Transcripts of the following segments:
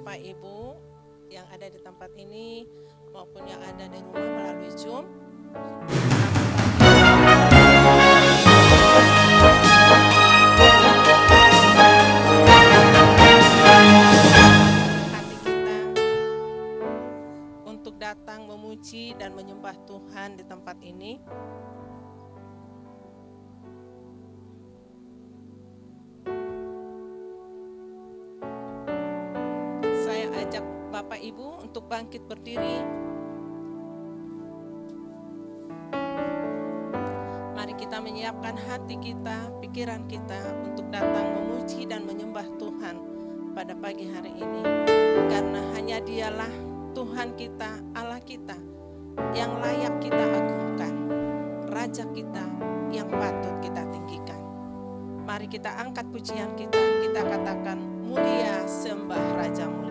Bapak Ibu yang ada di tempat ini maupun yang ada di rumah melalui Zoom. Hati kita untuk datang memuji dan menyembah Tuhan di tempat ini. Saya ajak Bapak Ibu untuk bangkit berdiri. Mari kita menyiapkan hati kita, pikiran kita untuk datang memuji dan menyembah Tuhan pada pagi hari ini. Karena hanya Dialah Tuhan kita, Allah kita, yang layak kita agungkan, Raja kita yang patut kita tinggikan. Mari kita angkat pujian kita, kita katakan mulia sembah Raja mulia.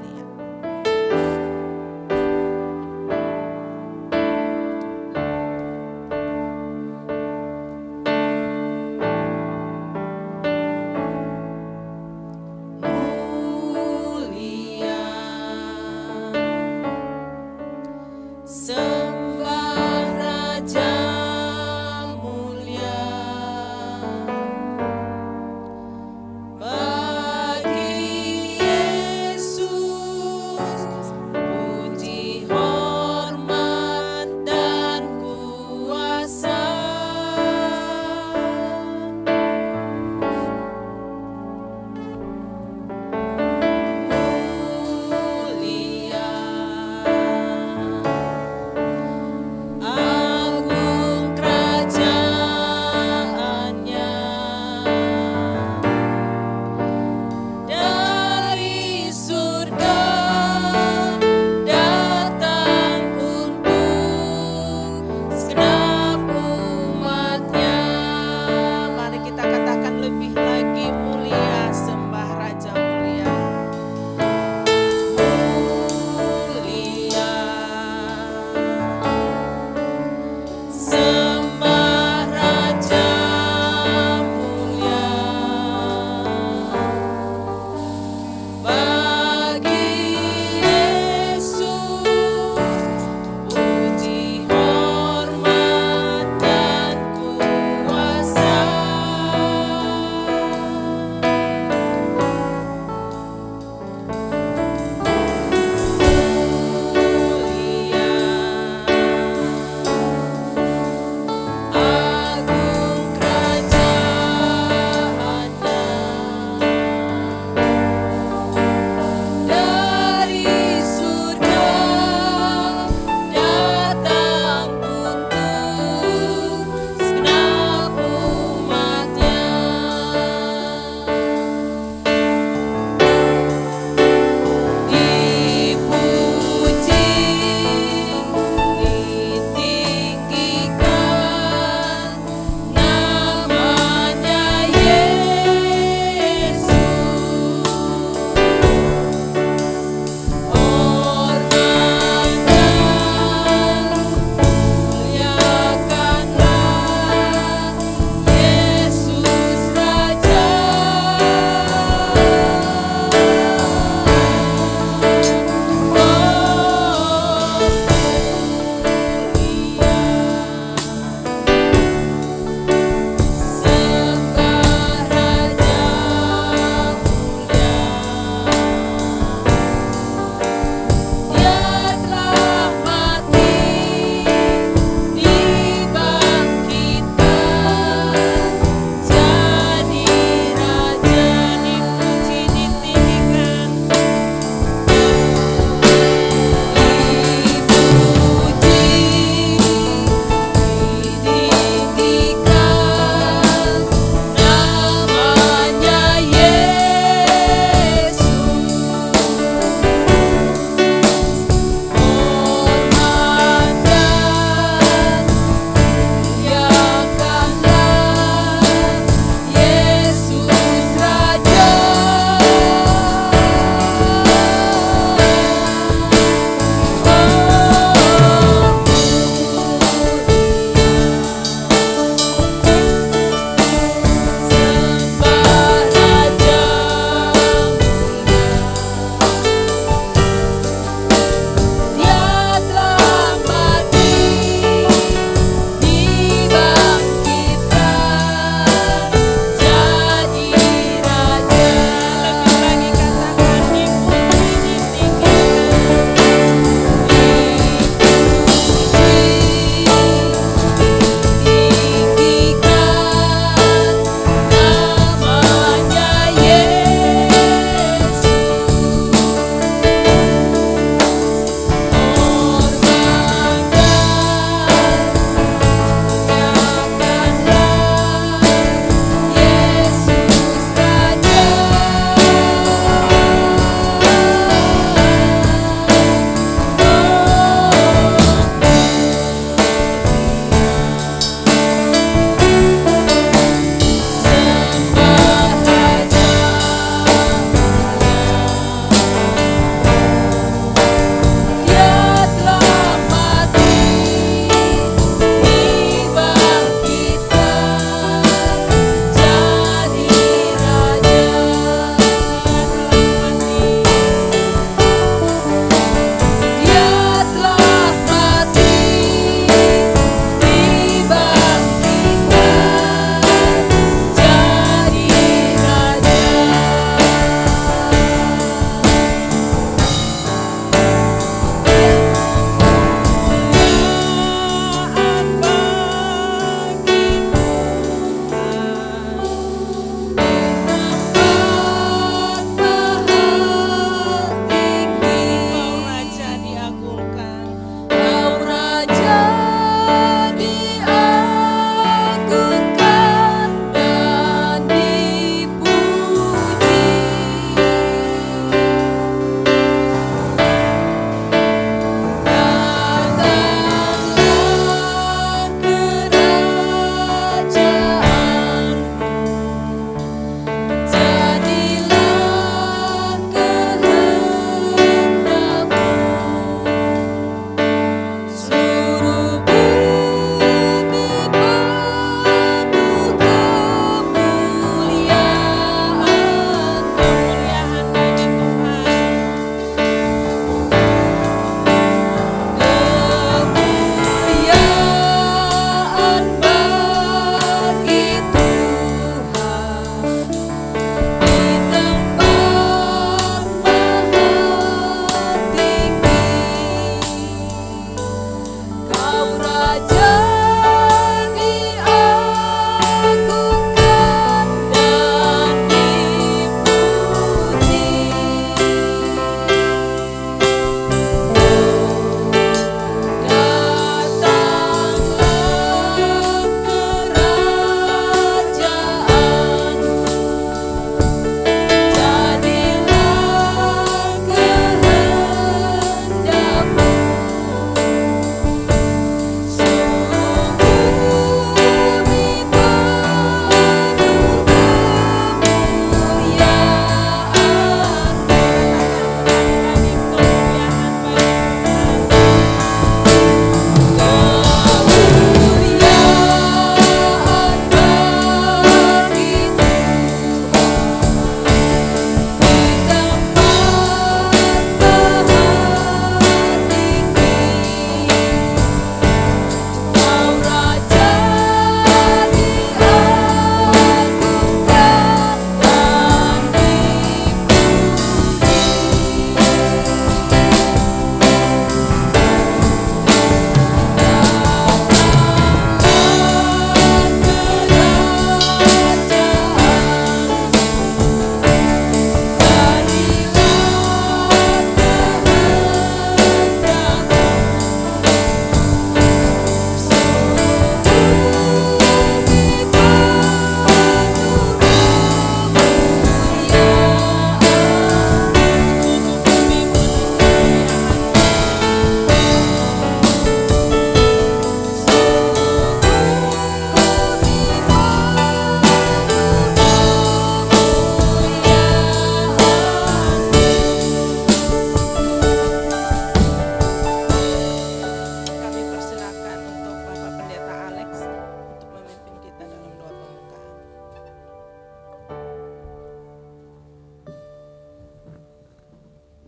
Bagi Yesus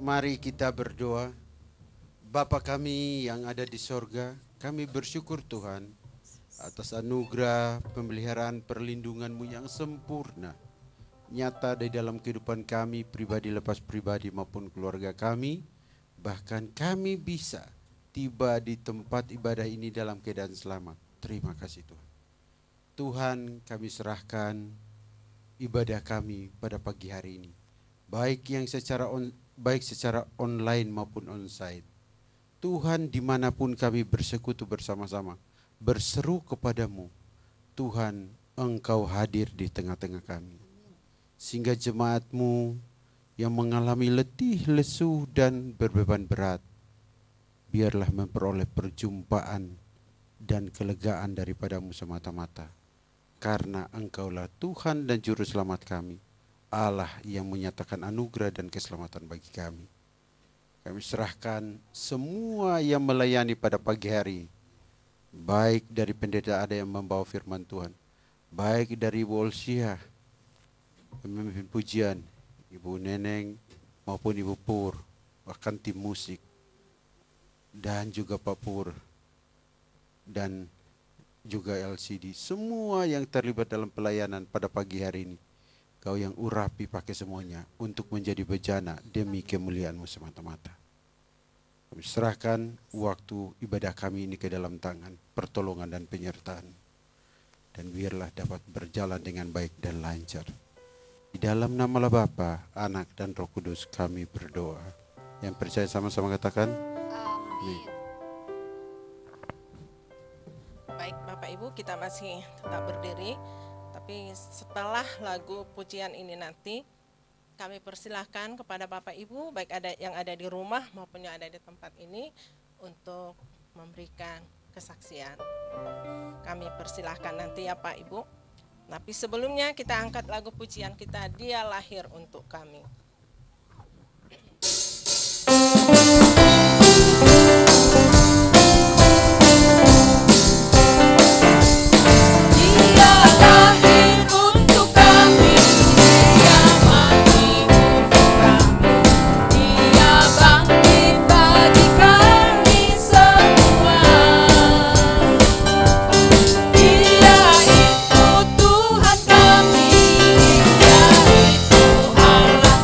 Mari kita berdoa. Bapa kami yang ada di sorga, kami bersyukur Tuhan atas anugerah pemeliharaan perlindungan-Mu yang sempurna, nyata di dalam kehidupan kami, pribadi lepas pribadi maupun keluarga kami. Bahkan kami bisa tiba di tempat ibadah ini dalam keadaan selamat. Terima kasih Tuhan. Tuhan, kami serahkan ibadah kami pada pagi hari ini, baik yang secara online maupun onsite. Tuhan, dimanapun kami bersekutu bersama-sama, berseru kepadamu, Tuhan, Engkau hadir di tengah-tengah kami. Sehingga jemaat-Mu yang mengalami letih, lesu, dan berbeban berat, biarlah memperoleh perjumpaan dan kelegaan daripadamu semata-mata. Karena Engkaulah Tuhan dan Juru Selamat kami, Allah yang menyatakan anugerah dan keselamatan bagi kami. Kami serahkan semua yang melayani pada pagi hari, baik dari pendeta ada yang membawa firman Tuhan, baik dari Ibu Olsia, pemimpin pujian, Ibu Neneng maupun Ibu Pur, bahkan tim musik, dan juga Pak Pur, dan juga LCD, semua yang terlibat dalam pelayanan pada pagi hari ini. Kau yang urapi pakai semuanya untuk menjadi bejana demi kemuliaan-Mu semata-mata. Kami serahkan waktu ibadah kami ini ke dalam tangan, pertolongan dan penyertaan. Dan biarlah dapat berjalan dengan baik dan lancar. Di dalam nama Bapa, Anak dan Roh Kudus kami berdoa. Yang percaya sama-sama katakan, amin. Baik Bapak Ibu, kita masih tetap berdiri. Tapi setelah lagu pujian ini nanti, kami persilahkan kepada Bapak Ibu, baik ada yang ada di rumah maupun yang ada di tempat ini, untuk memberikan kesaksian. Kami persilahkan nanti ya Pak Ibu. Tapi sebelumnya kita angkat lagu pujian kita, Dia Lahir Untuk Kami. Dia itu Allah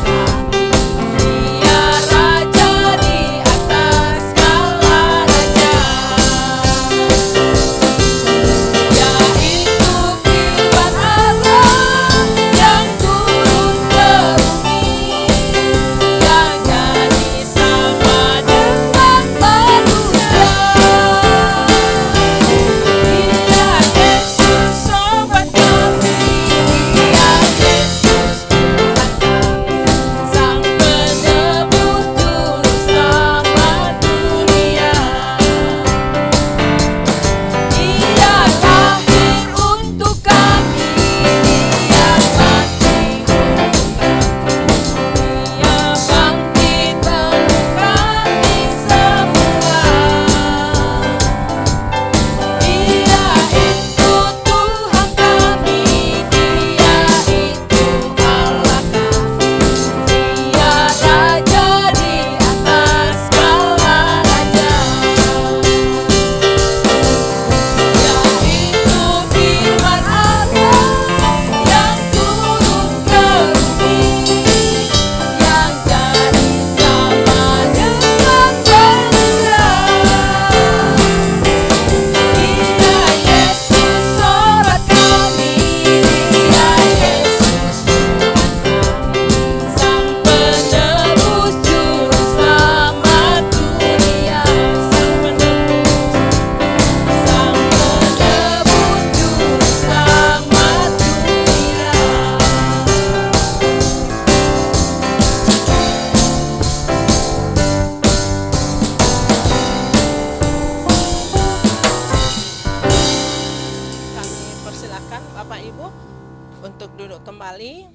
untuk duduk kembali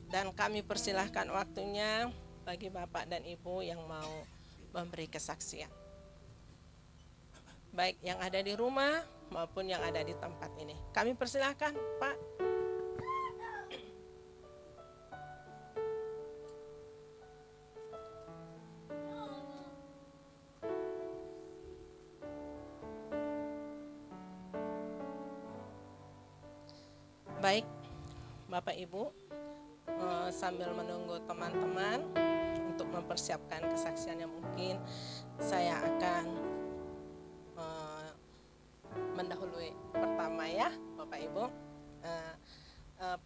dan kami persilahkan waktunya bagi Bapak dan Ibu yang mau memberi kesaksian. Baik yang ada di rumah maupun yang ada di tempat ini. Kami persilahkan, Pak. Baik, Bapak Ibu, sambil menunggu teman-teman untuk mempersiapkan kesaksiannya, mungkin saya akan mendahului pertama ya, Bapak Ibu.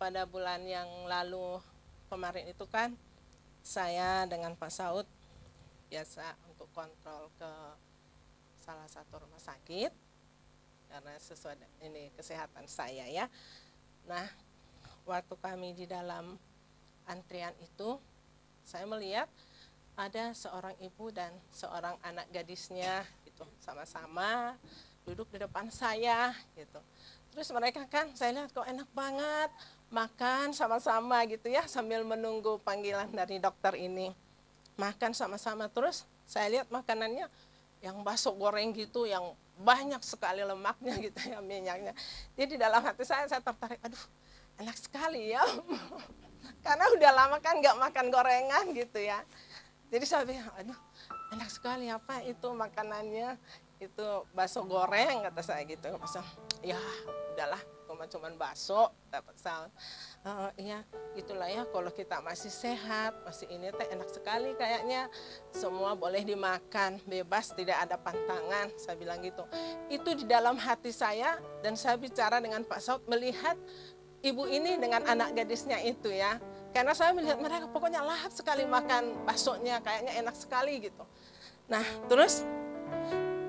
Pada bulan yang lalu kemarin itu kan saya dengan Pak Saud biasa untuk kontrol ke salah satu rumah sakit karena sesuai ini kesehatan saya ya. Nah, waktu kami di dalam antrian itu, saya melihat ada seorang ibu dan seorang anak gadisnya gitu, sama-sama duduk di depan saya gitu. Terus mereka kan saya lihat kok enak banget makan sama-sama gitu ya, sambil menunggu panggilan dari dokter ini. Makan sama-sama, terus saya lihat makanannya yang bakso goreng gitu, yang banyak sekali lemaknya gitu ya, minyaknya. Jadi dalam hati saya tertarik, aduh enak sekali ya. Karena udah lama kan nggak makan gorengan gitu ya. Jadi saya bilang, aduh enak sekali apa itu makanannya, itu bakso goreng kata saya gitu. Ya udahlah, cuma bakso dapat sound. Iya itulah ya, kalau kita masih sehat, masih ini teh enak sekali kayaknya, semua boleh dimakan bebas, tidak ada pantangan, saya bilang gitu. Itu di dalam hati saya, dan saya bicara dengan Pak Saud melihat ibu ini dengan anak gadisnya itu ya, karena saya melihat mereka pokoknya lahap sekali makan baksonya, kayaknya enak sekali gitu. Nah terus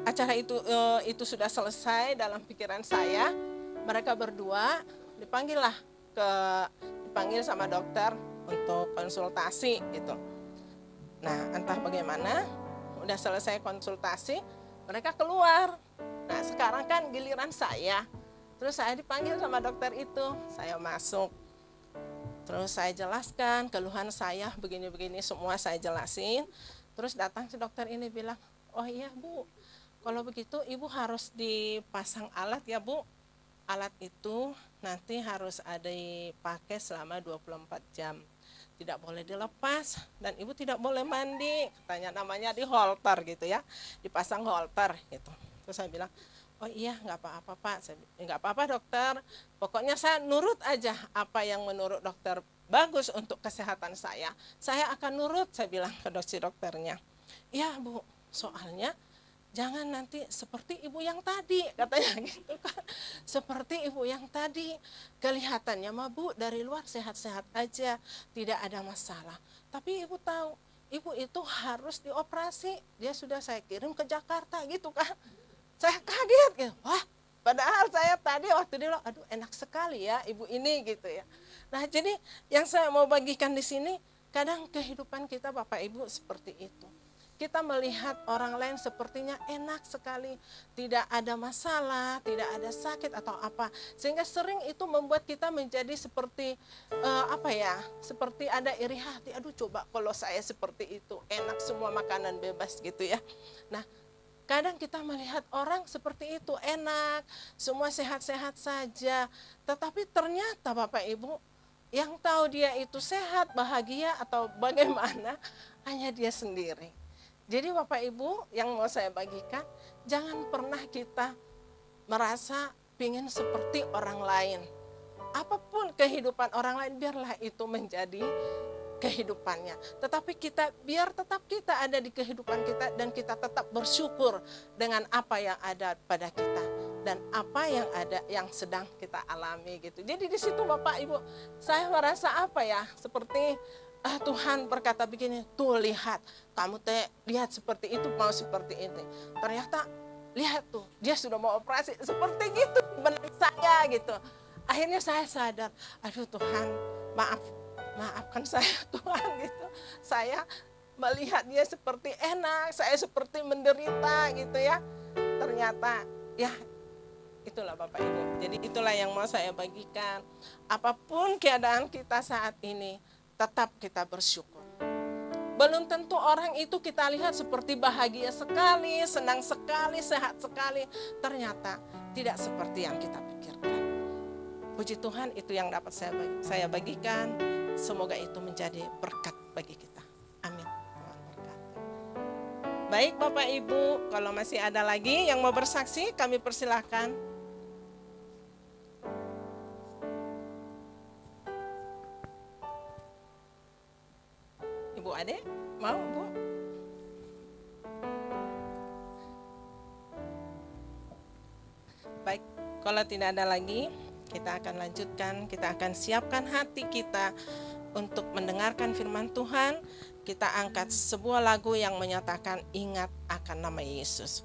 acara itu sudah selesai, dalam pikiran saya mereka berdua dipanggil sama dokter untuk konsultasi gitu. Nah entah bagaimana, udah selesai konsultasi, mereka keluar. Nah sekarang kan giliran saya. Terus saya dipanggil sama dokter itu, saya masuk. Terus saya jelaskan keluhan saya begini-begini, semua saya jelasin. Terus datang si dokter ini bilang, oh iya Bu, kalau begitu Ibu harus dipasang alat ya Bu. Alat itu nanti harus ada dipakai selama 24 jam. Tidak boleh dilepas dan Ibu tidak boleh mandi. Katanya namanya di holter gitu ya. Dipasang holter gitu. Terus saya bilang, oh iya nggak apa-apa Pak. Nggak apa-apa dokter. Pokoknya saya nurut aja apa yang menurut dokter bagus untuk kesehatan saya. Saya akan nurut, saya bilang ke dokternya. Iya Bu, soalnya jangan nanti seperti ibu yang tadi, katanya gitu kan. Seperti ibu yang tadi, kelihatannya mah Bu dari luar sehat-sehat aja, tidak ada masalah. Tapi ibu tahu, ibu itu harus dioperasi, dia sudah saya kirim ke Jakarta gitu kan. Saya kaget gitu, wah padahal saya tadi waktu dia bilang, aduh enak sekali ya ibu ini gitu ya. Nah jadi yang saya mau bagikan di sini, kadang kehidupan kita Bapak Ibu seperti itu. Kita melihat orang lain sepertinya enak sekali, tidak ada masalah, tidak ada sakit atau apa. Sehingga sering itu membuat kita menjadi seperti seperti ada iri hati. Aduh coba kalau saya seperti itu, enak semua makanan bebas gitu ya. Nah kadang kita melihat orang seperti itu, enak, semua sehat-sehat saja. Tetapi ternyata Bapak Ibu, yang tahu dia itu sehat, bahagia atau bagaimana, hanya dia sendiri. Jadi Bapak Ibu yang mau saya bagikan, jangan pernah kita merasa ingin seperti orang lain. Apapun kehidupan orang lain, biarlah itu menjadi kehidupannya. Tetapi biar tetap kita ada di kehidupan kita dan kita tetap bersyukur dengan apa yang ada pada kita dan apa yang ada yang sedang kita alami gitu. Jadi di situ Bapak Ibu, saya merasa seperti Tuhan berkata begini, tuh lihat, kamu lihat seperti itu, mau seperti ini. Ternyata lihat tuh, dia sudah mau operasi seperti gitu, benar saya gitu. Akhirnya saya sadar, aduh Tuhan, maafkan saya Tuhan gitu. Saya melihat dia seperti enak, saya seperti menderita gitu ya. Ternyata ya Itulah Bapak Ibu. Jadi itulah yang mau saya bagikan. Apapun keadaan kita saat ini, tetap kita bersyukur. Belum tentu orang itu kita lihat seperti bahagia sekali, senang sekali, sehat sekali. Ternyata tidak seperti yang kita pikirkan. Puji Tuhan, itu yang dapat saya bagikan. Semoga itu menjadi berkat bagi kita. Amin. Tuhan berkati. Baik Bapak Ibu, kalau masih ada lagi yang mau bersaksi, kami persilahkan. Ibu Ade, mau Bu? Baik, kalau tidak ada lagi, kita akan lanjutkan, kita akan siapkan hati kita untuk mendengarkan firman Tuhan. Kita angkat sebuah lagu yang menyatakan ingat akan nama Yesus.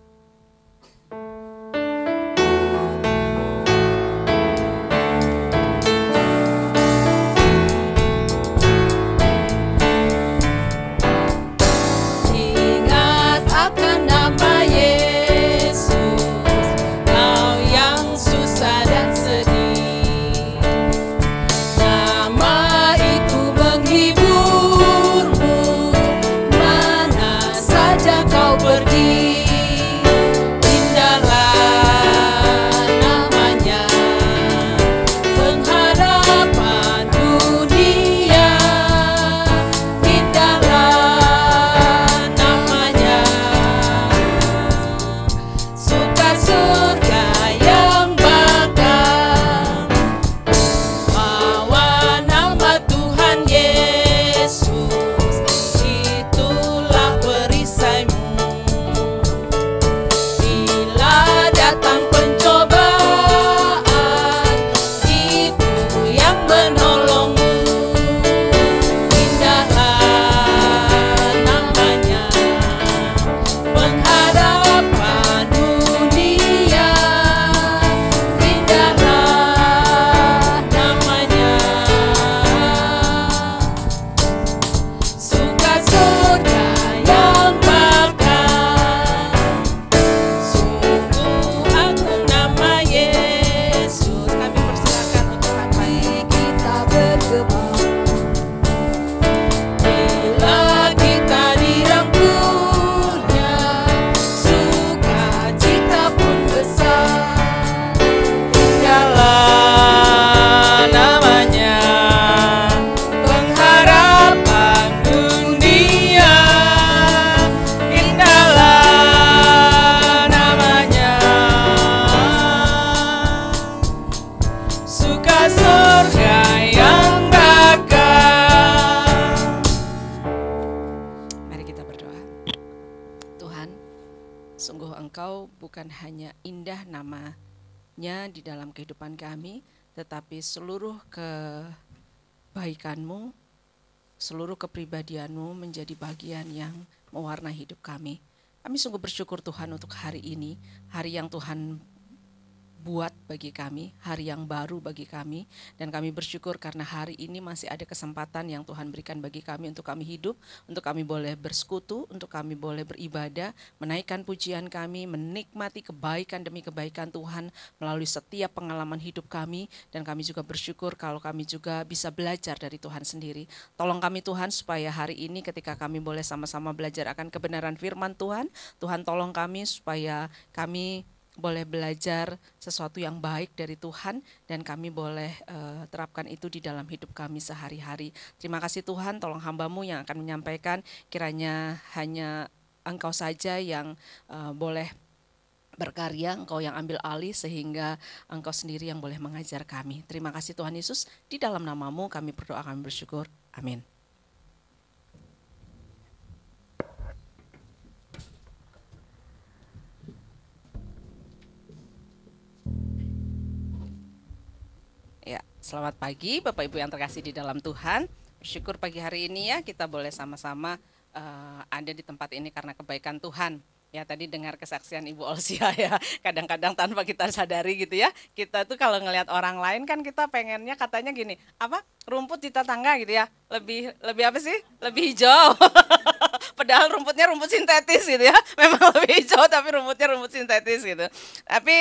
Di dalam kehidupan kami, tetapi seluruh kebaikan-Mu, seluruh kepribadian-Mu menjadi bagian yang mewarnai hidup kami. Kami sungguh bersyukur Tuhan untuk hari ini, hari yang Tuhan buat bagi kami, hari yang baru bagi kami, dan kami bersyukur karena hari ini masih ada kesempatan yang Tuhan berikan bagi kami untuk kami hidup, untuk kami boleh bersekutu, untuk kami boleh beribadah, menaikkan pujian kami, menikmati kebaikan demi kebaikan Tuhan melalui setiap pengalaman hidup kami, dan kami juga bersyukur kalau kami juga bisa belajar dari Tuhan sendiri. Tolong kami Tuhan supaya hari ini ketika kami boleh sama-sama belajar akan kebenaran firman Tuhan, Tuhan tolong kami supaya kami boleh belajar sesuatu yang baik dari Tuhan dan kami boleh terapkan itu di dalam hidup kami sehari-hari. Terima kasih Tuhan, tolong hamba-Mu yang akan menyampaikan, kiranya hanya Engkau saja yang boleh berkarya, Engkau yang ambil alih sehingga Engkau sendiri yang boleh mengajar kami. Terima kasih Tuhan Yesus, di dalam nama-Mu kami berdoa, kami bersyukur. Amin. Ya, selamat pagi Bapak Ibu yang terkasih di dalam Tuhan. Bersyukur pagi hari ini ya kita boleh sama-sama ada di tempat ini karena kebaikan Tuhan. Ya tadi dengar kesaksian Ibu Olsia ya, kadang-kadang tanpa kita sadari gitu ya. Kita tuh kalau ngelihat orang lain kan kita pengennya katanya gini, apa rumput di tetangga gitu ya, lebih apa sih? Lebih hijau. Padahal rumputnya rumput sintetis gitu ya. Memang lebih hijau tapi rumputnya rumput sintetis gitu. Tapi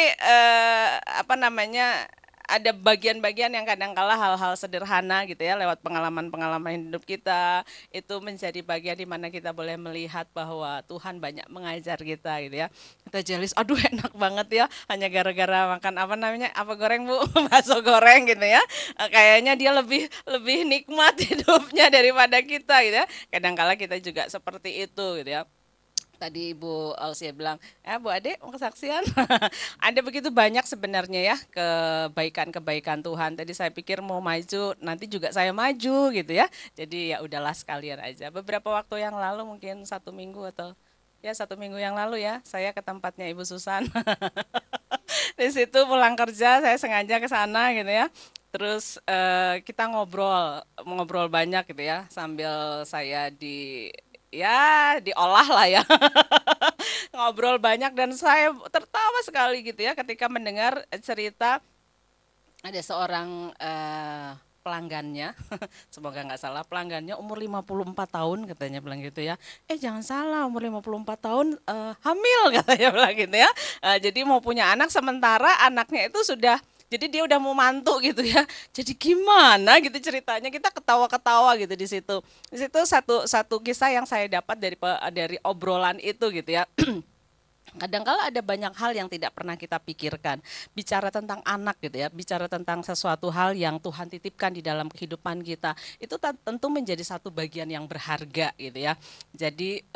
apa namanya, ada bagian-bagian yang kadang-kala hal-hal sederhana gitu ya, lewat pengalaman-pengalaman hidup kita, itu menjadi bagian di mana kita boleh melihat bahwa Tuhan banyak mengajar kita gitu ya. Kita jealous, aduh enak banget ya, hanya gara-gara makan apa namanya, apa goreng Bu, bakso goreng gitu ya. Kayaknya dia lebih lebih nikmat hidupnya daripada kita gitu ya. Kadang-kala kita juga seperti itu gitu ya. Tadi Ibu Ausia bilang, Bu Ade mau kesaksian. Ada begitu banyak sebenarnya ya kebaikan-kebaikan Tuhan. Tadi saya pikir mau maju, nanti juga saya maju gitu ya. Jadi ya udahlah sekalian aja. Beberapa waktu yang lalu, mungkin 1 minggu atau ya 1 minggu yang lalu ya, saya ke tempatnya Ibu Susan. Di situ pulang kerja saya sengaja ke sana gitu ya. Terus kita ngobrol banyak gitu ya, sambil saya diolah lah ya. Ngobrol banyak dan saya tertawa sekali gitu ya ketika mendengar cerita ada seorang pelanggannya, semoga nggak salah, pelanggannya umur 54 tahun katanya bilang gitu ya. Jangan salah, umur 54 tahun hamil katanya bilang gitu ya. Jadi mau punya anak, sementara anaknya itu sudah, jadi dia udah mau mantu gitu ya. Jadi gimana gitu ceritanya, kita ketawa-ketawa gitu di situ. Di situ satu kisah yang saya dapat dari obrolan itu gitu ya. Kadangkala ada banyak hal yang tidak pernah kita pikirkan. Bicara tentang anak gitu ya, bicara tentang sesuatu hal yang Tuhan titipkan di dalam kehidupan kita, itu tentu menjadi satu bagian yang berharga gitu ya. Jadi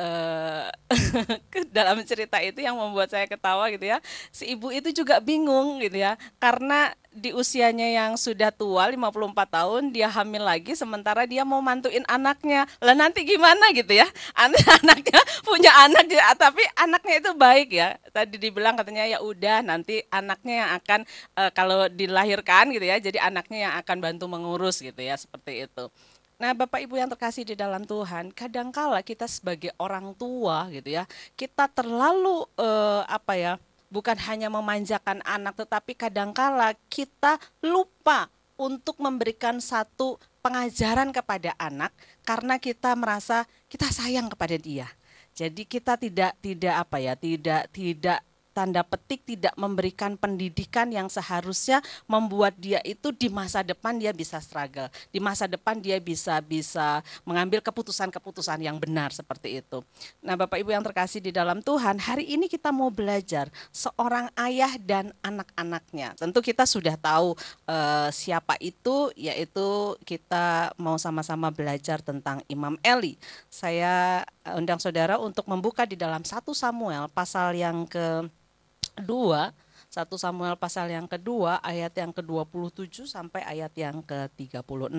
dalam cerita itu yang membuat saya ketawa gitu ya, si ibu itu juga bingung gitu ya, karena di usianya yang sudah tua 54 tahun dia hamil lagi, sementara dia mau mantuin anaknya. Lah nanti gimana gitu ya? Anaknya punya anak tapi anaknya itu baik ya. Tadi dibilang katanya ya udah nanti anaknya yang akan kalau dilahirkan gitu ya. Jadi anaknya yang akan bantu mengurus gitu ya, seperti itu. Nah, Bapak Ibu yang terkasih di dalam Tuhan, kadangkala kita sebagai orang tua gitu ya, kita terlalu bukan hanya memanjakan anak, tetapi kadangkala kita lupa untuk memberikan satu pengajaran kepada anak karena kita merasa kita sayang kepada dia. Jadi kita tidak tanda petik tidak memberikan pendidikan yang seharusnya membuat dia itu di masa depan dia bisa struggle, di masa depan dia bisa mengambil keputusan-keputusan yang benar seperti itu. Nah, Bapak Ibu yang terkasih di dalam Tuhan, hari ini kita mau belajar seorang ayah dan anak-anaknya. Tentu kita sudah tahu siapa itu, yaitu kita mau sama-sama belajar tentang Imam Eli. Saya undang saudara untuk membuka di dalam 1 Samuel pasal yang kedua, 1 Samuel pasal yang kedua, ayat yang ke-27 sampai ayat yang ke-36.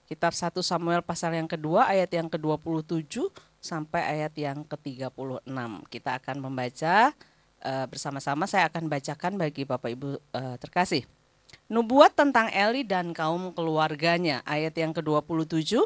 Kitab 1 Samuel pasal yang kedua, ayat yang ke-27 sampai ayat yang ke-36. Kita akan membaca bersama-sama, saya akan bacakan bagi Bapak Ibu terkasih. Nubuat tentang Eli dan kaum keluarganya, ayat yang ke-27.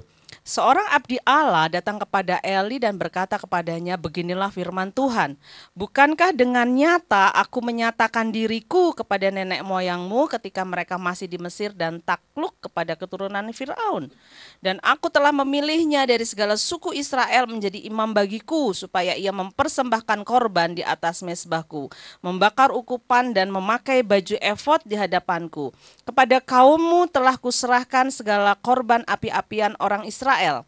Seorang abdi Allah datang kepada Eli dan berkata kepadanya, beginilah firman Tuhan, bukankah dengan nyata aku menyatakan diriku kepada nenek moyangmu ketika mereka masih di Mesir dan takluk kepada keturunan Firaun? Dan aku telah memilihnya dari segala suku Israel menjadi imam bagiku, supaya ia mempersembahkan korban di atas mezbahku, membakar ukupan dan memakai baju efod di hadapanku. Kepada kaummu telah kuserahkan segala korban api-apian orang Israel.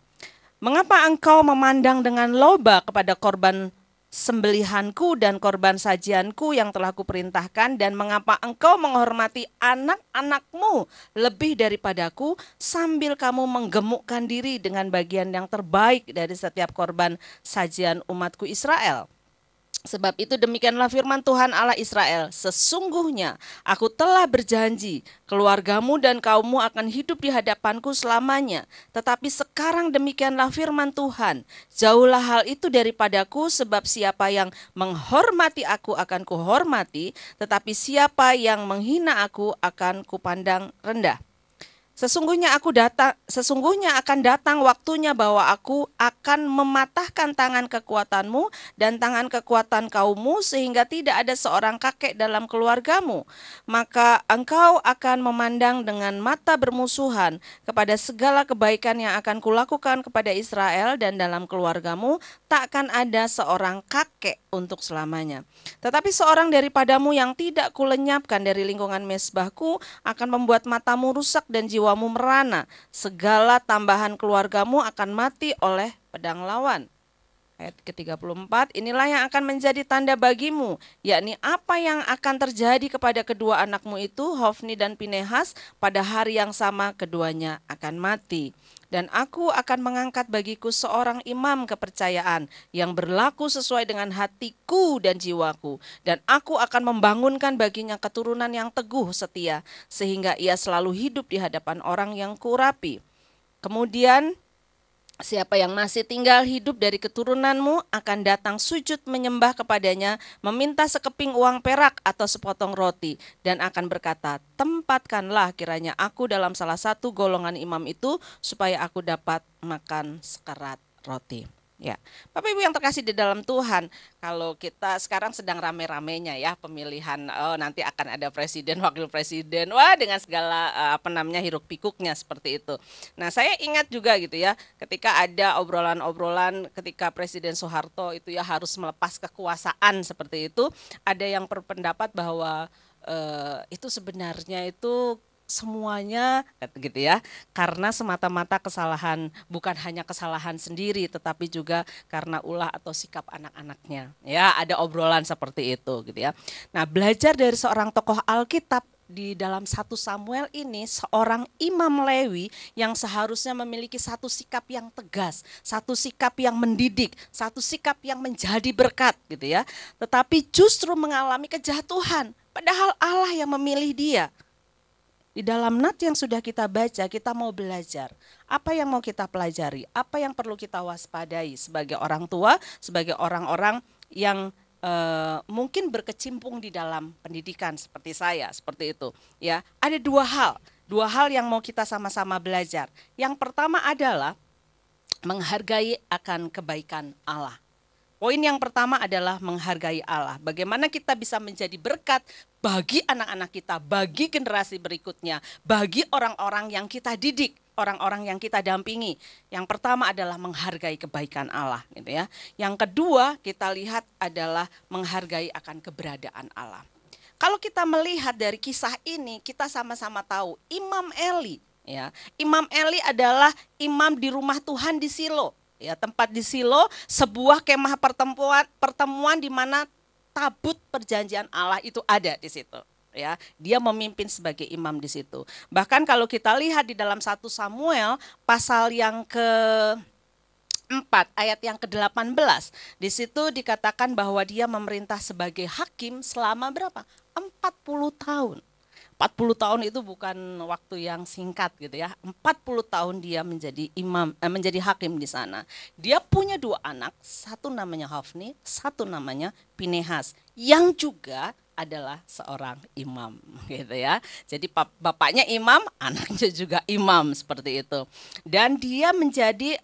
Mengapa engkau memandang dengan loba kepada korban sembelihanku dan korban sajianku yang telah kuperintahkan, dan mengapa engkau menghormati anak-anakmu lebih daripadaku, sambil kamu menggemukkan diri dengan bagian yang terbaik dari setiap korban sajian umatku Israel? Sebab itu demikianlah firman Tuhan Allah Israel, sesungguhnya aku telah berjanji, keluargamu dan kaummu akan hidup di hadapanku selamanya. Tetapi sekarang demikianlah firman Tuhan, jauhlah hal itu daripadaku, sebab siapa yang menghormati aku akan kuhormati, tetapi siapa yang menghina aku akan kupandang rendah. Sesungguhnya akan datang waktunya bahwa aku akan mematahkan tangan kekuatanmu dan tangan kekuatan kaummu sehingga tidak ada seorang kakek dalam keluargamu. Maka engkau akan memandang dengan mata bermusuhan kepada segala kebaikan yang akan kulakukan kepada Israel, dan dalam keluargamu tak akan ada seorang kakek untuk selamanya. Tetapi seorang daripadamu yang tidak kulenyapkan dari lingkungan mezbahku akan membuat matamu rusak dan jiwamu merana. Segala tambahan keluargamu akan mati oleh pedang lawan. Ayat ke-34, inilah yang akan menjadi tanda bagimu, yakni apa yang akan terjadi kepada kedua anakmu itu, Hofni dan Pinehas, pada hari yang sama keduanya akan mati. Dan aku akan mengangkat bagiku seorang imam kepercayaan yang berlaku sesuai dengan hatiku dan jiwaku. Dan aku akan membangunkan baginya keturunan yang teguh setia, sehingga ia selalu hidup di hadapan orang yang kuurapi. Kemudian siapa yang masih tinggal hidup dari keturunanmu akan datang sujud menyembah kepadanya, meminta sekeping uang perak atau sepotong roti, dan akan berkata, tempatkanlah kiranya aku dalam salah satu golongan imam itu, supaya aku dapat makan sekerat roti. Ya, Bapak Ibu yang terkasih di dalam Tuhan, kalau kita sekarang sedang rame-ramenya ya pemilihan, nanti akan ada presiden, wakil presiden, wah dengan segala hiruk pikuknya seperti itu. Nah, saya ingat juga gitu ya, ketika ada obrolan-obrolan ketika Presiden Soeharto itu ya harus melepas kekuasaan seperti itu, ada yang berpendapat bahwa itu sebenarnya itu semuanya gitu ya, karena semata-mata kesalahan, bukan hanya kesalahan sendiri tetapi juga karena ulah atau sikap anak-anaknya. Ya, ada obrolan seperti itu gitu ya. Nah, belajar dari seorang tokoh Alkitab di dalam 1 Samuel ini, seorang imam Lewi yang seharusnya memiliki satu sikap yang tegas, satu sikap yang mendidik, satu sikap yang menjadi berkat gitu ya. Tetapi justru mengalami kejatuhan, padahal Allah yang memilih dia. Di dalam nat yang sudah kita baca, kita mau belajar. Apa yang mau kita pelajari? Apa yang perlu kita waspadai sebagai orang tua, sebagai orang-orang yang mungkin berkecimpung di dalam pendidikan seperti saya, seperti itu. Ya, ada dua hal yang mau kita sama-sama belajar. Yang pertama adalah menghargai akan kebaikan Allah. Poin yang pertama adalah menghargai Allah. Bagaimana kita bisa menjadi berkat bagi anak-anak kita, bagi generasi berikutnya, bagi orang-orang yang kita didik, orang-orang yang kita dampingi. Yang pertama adalah menghargai kebaikan Allah, gitu ya. Yang kedua kita lihat adalah menghargai akan keberadaan Allah. Kalau kita melihat dari kisah ini, kita sama-sama tahu Imam Eli, ya. Imam Eli adalah imam di rumah Tuhan di Silo. Ya, tempat di Silo, sebuah kemah pertemuan di mana tabut perjanjian Allah itu ada di situ. Ya, dia memimpin sebagai imam di situ. Bahkan kalau kita lihat di dalam 1 Samuel pasal yang ke-4 ayat yang ke-18, di situ dikatakan bahwa dia memerintah sebagai hakim selama berapa? 40 tahun. 40 tahun itu bukan waktu yang singkat gitu ya. 40 tahun dia menjadi imam, menjadi hakim di sana. Dia punya 2 anak, satu namanya Hofni, satu namanya Pinehas, yang juga adalah seorang imam gitu ya. Jadi bapaknya imam, anaknya juga imam seperti itu. Dan dia menjadi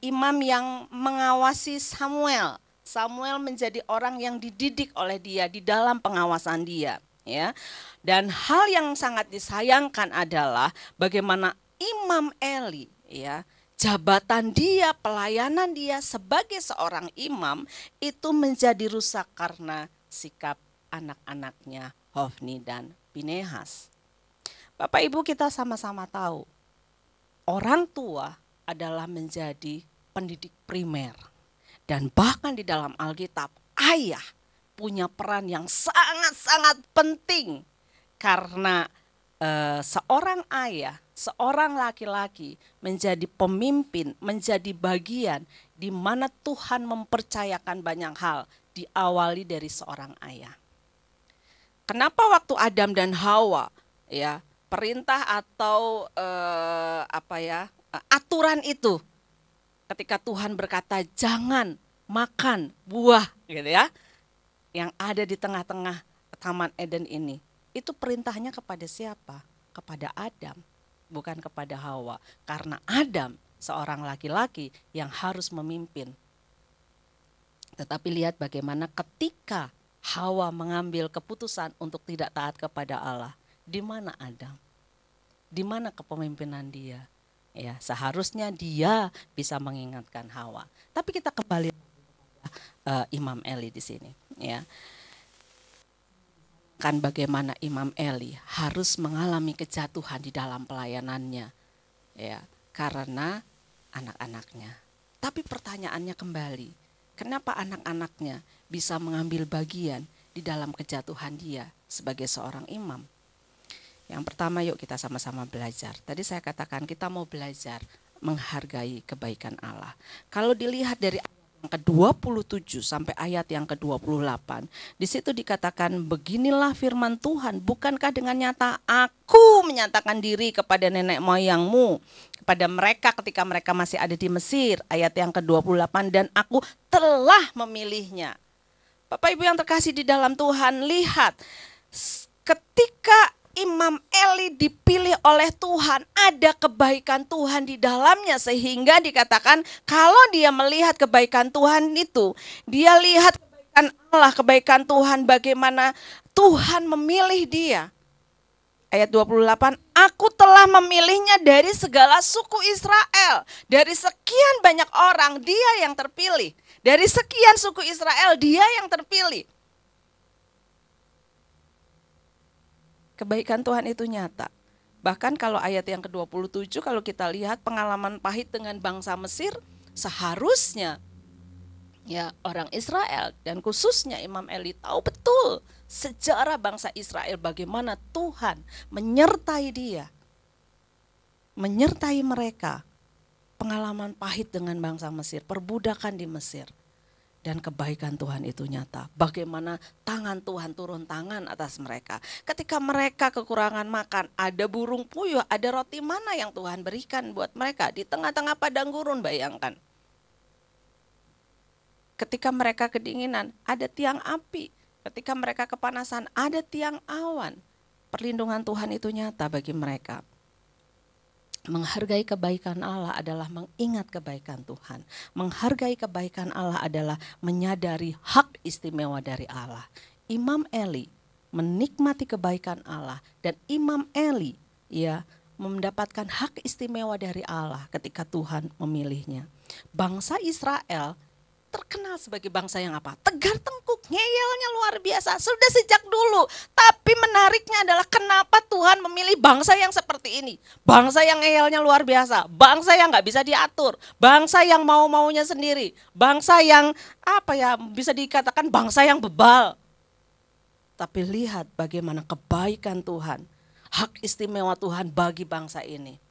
imam yang mengawasi Samuel. Samuel menjadi orang yang dididik oleh dia di dalam pengawasan dia. Ya, dan hal yang sangat disayangkan adalah bagaimana Imam Eli, ya, jabatan dia, pelayanan dia sebagai seorang imam itu menjadi rusak karena sikap anak-anaknya Hofni dan Pinehas. Bapak Ibu, kita sama-sama tahu orang tua adalah menjadi pendidik primer, dan bahkan di dalam Alkitab ayah punya peran yang sangat-sangat penting, karena seorang ayah, seorang laki-laki menjadi pemimpin, menjadi bagian di mana Tuhan mempercayakan banyak hal, diawali dari seorang ayah. Kenapa waktu Adam dan Hawa, ya, perintah atau aturan itu, ketika Tuhan berkata jangan makan buah, gitu ya, yang ada di tengah-tengah Taman Eden ini, itu perintahnya kepada siapa? Kepada Adam. bukan kepada Hawa. Karena Adam seorang laki-laki yang harus memimpin. Tetapi lihat bagaimana ketika Hawa mengambil keputusan untuk tidak taat kepada Allah. Di mana Adam? Di mana kepemimpinan dia? Ya, seharusnya dia bisa mengingatkan Hawa. Tapi kita kembali Imam Eli di sini, ya. Kan bagaimana Imam Eli harus mengalami kejatuhan di dalam pelayanannya, ya, karena anak-anaknya. Tapi pertanyaannya kembali, kenapa anak-anaknya bisa mengambil bagian di dalam kejatuhan dia sebagai seorang imam? Yang pertama, yuk kita sama-sama belajar. Tadi saya katakan kita mau belajar menghargai kebaikan Allah. Kalau dilihat dari ayat yang ke-27 sampai ayat yang ke-28, di situ dikatakan, beginilah firman Tuhan, bukankah dengan nyata aku menyatakan diri kepada nenek moyangmu, kepada mereka ketika mereka masih ada di Mesir, ayat yang ke-28, dan aku telah memilihnya. Bapak Ibu yang terkasih di dalam Tuhan, lihat ketika Imam Eli dipilih oleh Tuhan, ada kebaikan Tuhan di dalamnya, sehingga dikatakan kalau dia melihat kebaikan Tuhan itu, dia lihat kebaikan Allah, kebaikan Tuhan, bagaimana Tuhan memilih dia. Ayat 28, aku telah memilihnya dari segala suku Israel, dari sekian banyak orang dia yang terpilih, dari sekian suku Israel dia yang terpilih. Kebaikan Tuhan itu nyata. Bahkan kalau ayat yang ke-27, kalau kita lihat pengalaman pahit dengan bangsa Mesir, seharusnya ya orang Israel dan khususnya Imam Eli tahu betul sejarah bangsa Israel, bagaimana Tuhan menyertai dia, menyertai mereka. Pengalaman pahit dengan bangsa Mesir, perbudakan di Mesir. Dan kebaikan Tuhan itu nyata. Bagaimana tangan Tuhan turun tangan atas mereka. Ketika mereka kekurangan makan, ada burung puyuh, ada roti mana yang Tuhan berikan buat mereka. Di tengah-tengah padang gurun, bayangkan. Ketika mereka kedinginan, ada tiang api. Ketika mereka kepanasan, ada tiang awan. Perlindungan Tuhan itu nyata bagi mereka. Menghargai kebaikan Allah adalah mengingat kebaikan Tuhan. Menghargai kebaikan Allah adalah menyadari hak istimewa dari Allah. Imam Eli menikmati kebaikan Allah, dan Imam Eli ya mendapatkan hak istimewa dari Allah ketika Tuhan memilihnya. Bangsa Israel terkenal sebagai bangsa yang apa? Tegar tengkuk, ngeyelnya luar biasa, sudah sejak dulu. Tapi menariknya adalah kenapa Tuhan memilih bangsa yang seperti ini. Bangsa yang ngeyelnya luar biasa, bangsa yang gak bisa diatur, bangsa yang mau-maunya sendiri, bangsa yang bisa dikatakan bangsa yang bebal. Tapi lihat bagaimana kebaikan Tuhan, hak istimewa Tuhan bagi bangsa ini.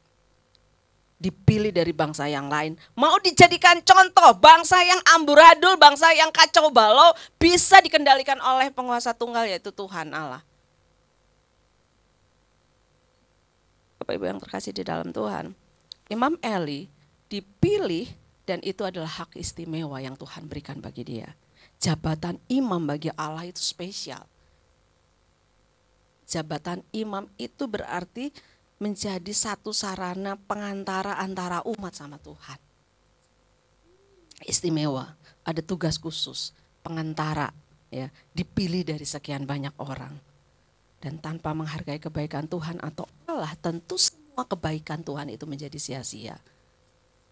Dipilih dari bangsa yang lain, mau dijadikan contoh, bangsa yang amburadul, bangsa yang kacau balau, bisa dikendalikan oleh penguasa tunggal, yaitu Tuhan Allah. Bapak Ibu yang terkasih di dalam Tuhan, Imam Eli dipilih, dan itu adalah hak istimewa yang Tuhan berikan bagi dia. Jabatan imam bagi Allah itu spesial. Jabatan imam itu berarti menjadi satu sarana pengantara antara umat sama Tuhan. Istimewa, ada tugas khusus, pengantara, ya, dipilih dari sekian banyak orang. Dan tanpa menghargai kebaikan Tuhan atau Allah, tentu semua kebaikan Tuhan itu menjadi sia-sia.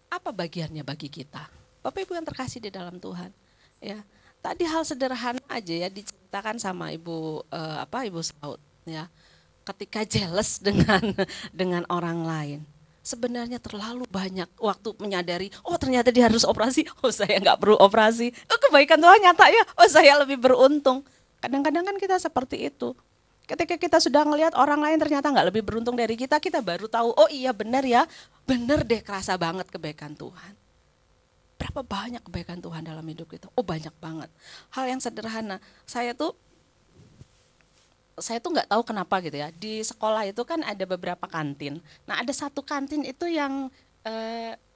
Apa bagiannya bagi kita? Bapak Ibu yang terkasih di dalam Tuhan, ya. Tadi hal sederhana aja ya diceritakan sama Ibu Saud, ya. Ketika jealous dengan orang lain, sebenarnya terlalu banyak waktu menyadari, oh ternyata dia harus operasi, oh saya nggak perlu operasi, oh kebaikan Tuhan nyata ya, oh saya lebih beruntung. Kadang-kadang kan kita seperti itu. Ketika kita sudah ngelihat orang lain ternyata nggak lebih beruntung dari kita, kita baru tahu, oh iya benar ya, benar deh, kerasa banget kebaikan Tuhan. Berapa banyak kebaikan Tuhan dalam hidup kita? Oh banyak banget. Hal yang sederhana, saya tuh nggak tahu kenapa gitu ya, di sekolah itu kan ada beberapa kantin. Nah ada satu kantin itu yang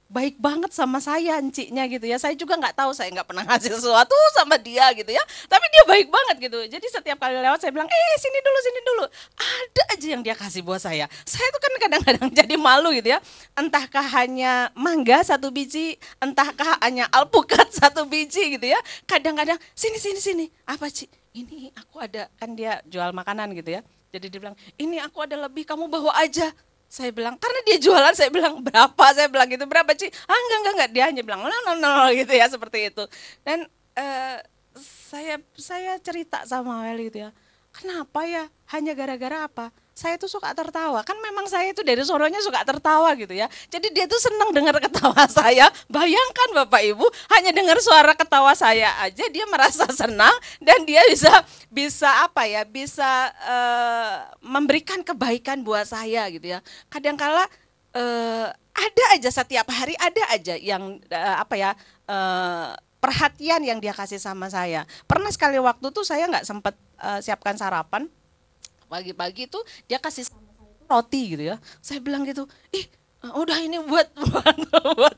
baik banget sama saya enciknya gitu ya. Saya juga nggak tahu, saya nggak pernah ngasih sesuatu sama dia gitu ya. Tapi dia baik banget gitu. Jadi setiap kali lewat saya bilang, sini dulu, sini dulu. Ada aja yang dia kasih buat saya. Saya tuh kan kadang-kadang jadi malu gitu ya. Entahkah hanya mangga 1 biji, entahkah hanya alpukat 1 biji gitu ya. Kadang-kadang sini, sini, sini. Apa Ci? Ini aku ada, kan dia jual makanan gitu ya. Jadi dia bilang, ini aku ada lebih, kamu bawa aja. Saya bilang, karena dia jualan, saya bilang, berapa? Saya bilang gitu, berapa Ci? Enggak. Dia hanya bilang, no, gitu ya, seperti itu. Dan saya cerita sama Weli gitu ya, kenapa ya? Hanya gara-gara apa? Saya tuh suka tertawa, kan memang saya itu dari suaranya suka tertawa gitu ya. Jadi dia tuh senang dengar ketawa saya. Bayangkan Bapak Ibu, hanya dengar suara ketawa saya aja dia merasa senang dan dia bisa apa ya? Bisa memberikan kebaikan buat saya gitu ya. Kadangkala ada aja setiap hari ada aja yang perhatian yang dia kasih sama saya. Pernah sekali waktu tuh saya nggak sempat siapkan sarapan. Pagi-pagi tuh dia kasih sama saya itu roti gitu ya. Saya bilang gitu, udah ini buat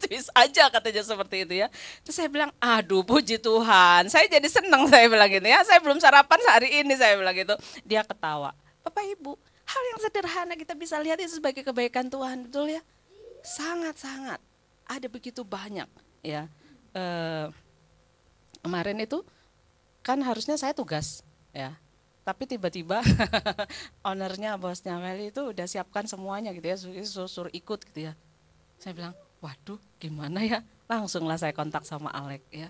bis aja katanya seperti itu ya. Terus saya bilang, aduh puji Tuhan, saya jadi senang saya bilang gitu ya. Saya belum sarapan hari ini saya bilang gitu. Dia ketawa. Bapak Ibu, hal yang sederhana kita bisa lihat itu sebagai kebaikan Tuhan, betul ya? Sangat-sangat. Ada begitu banyak ya. Kemarin itu kan harusnya saya tugas ya. Tapi tiba-tiba ownernya, bosnya Meli itu udah siapkan semuanya gitu ya, suruh ikut gitu ya. Saya bilang, waduh gimana ya, langsunglah saya kontak sama Alek ya.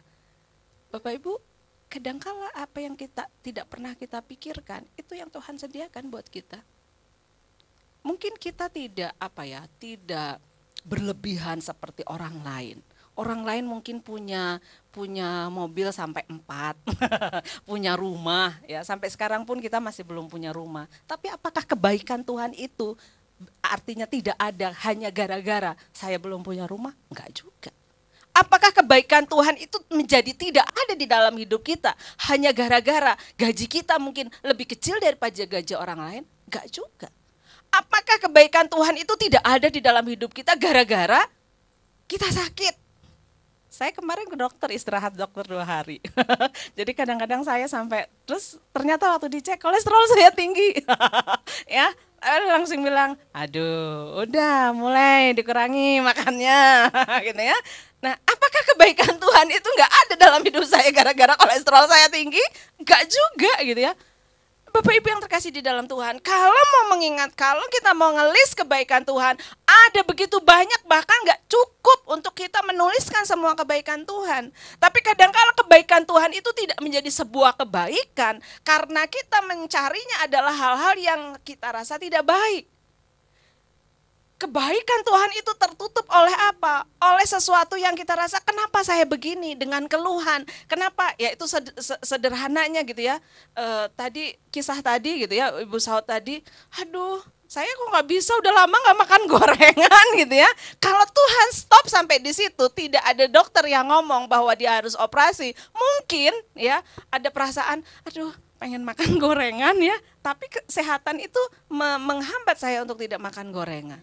Bapak Ibu, kadangkala apa yang kita tidak pernah kita pikirkan, itu yang Tuhan sediakan buat kita. Mungkin kita tidak berlebihan seperti orang lain. Orang lain mungkin punya mobil sampai 4, punya rumah ya, sampai sekarang pun kita masih belum punya rumah. Tapi apakah kebaikan Tuhan itu artinya tidak ada hanya gara-gara saya belum punya rumah? Enggak juga. Apakah kebaikan Tuhan itu menjadi tidak ada di dalam hidup kita hanya gara-gara gaji kita mungkin lebih kecil daripada gaji orang lain? Enggak juga. Apakah kebaikan Tuhan itu tidak ada di dalam hidup kita gara-gara kita sakit? Saya kemarin ke dokter, istirahat dokter 2 hari. Jadi kadang-kadang saya sampai, terus ternyata waktu dicek kolesterol saya tinggi. Ya, langsung bilang, aduh udah mulai dikurangi makannya. Gitu ya. Nah, apakah kebaikan Tuhan itu enggak ada dalam hidup saya gara-gara kolesterol saya tinggi? Enggak juga gitu ya. Bapak Ibu yang terkasih di dalam Tuhan, kalau mau mengingat, kalau kita mau ngelis kebaikan Tuhan, ada begitu banyak, bahkan gak cukup untuk kita menuliskan semua kebaikan Tuhan. Tapi kadang-kala kebaikan Tuhan itu tidak menjadi sebuah kebaikan, karena kita mencarinya adalah hal-hal yang kita rasa tidak baik. Kebaikan Tuhan itu tertutup oleh apa? Oleh sesuatu yang kita rasa, kenapa saya begini, dengan keluhan. Kenapa? Ya itu sederhananya gitu ya. Tadi kisah tadi gitu ya, Ibu Saud tadi, aduh saya kok nggak bisa, udah lama nggak makan gorengan gitu ya. Kalau Tuhan stop sampai di situ, tidak ada dokter yang ngomong bahwa dia harus operasi. Mungkin ya ada perasaan, aduh pengen makan gorengan ya, tapi kesehatan itu menghambat saya untuk tidak makan gorengan.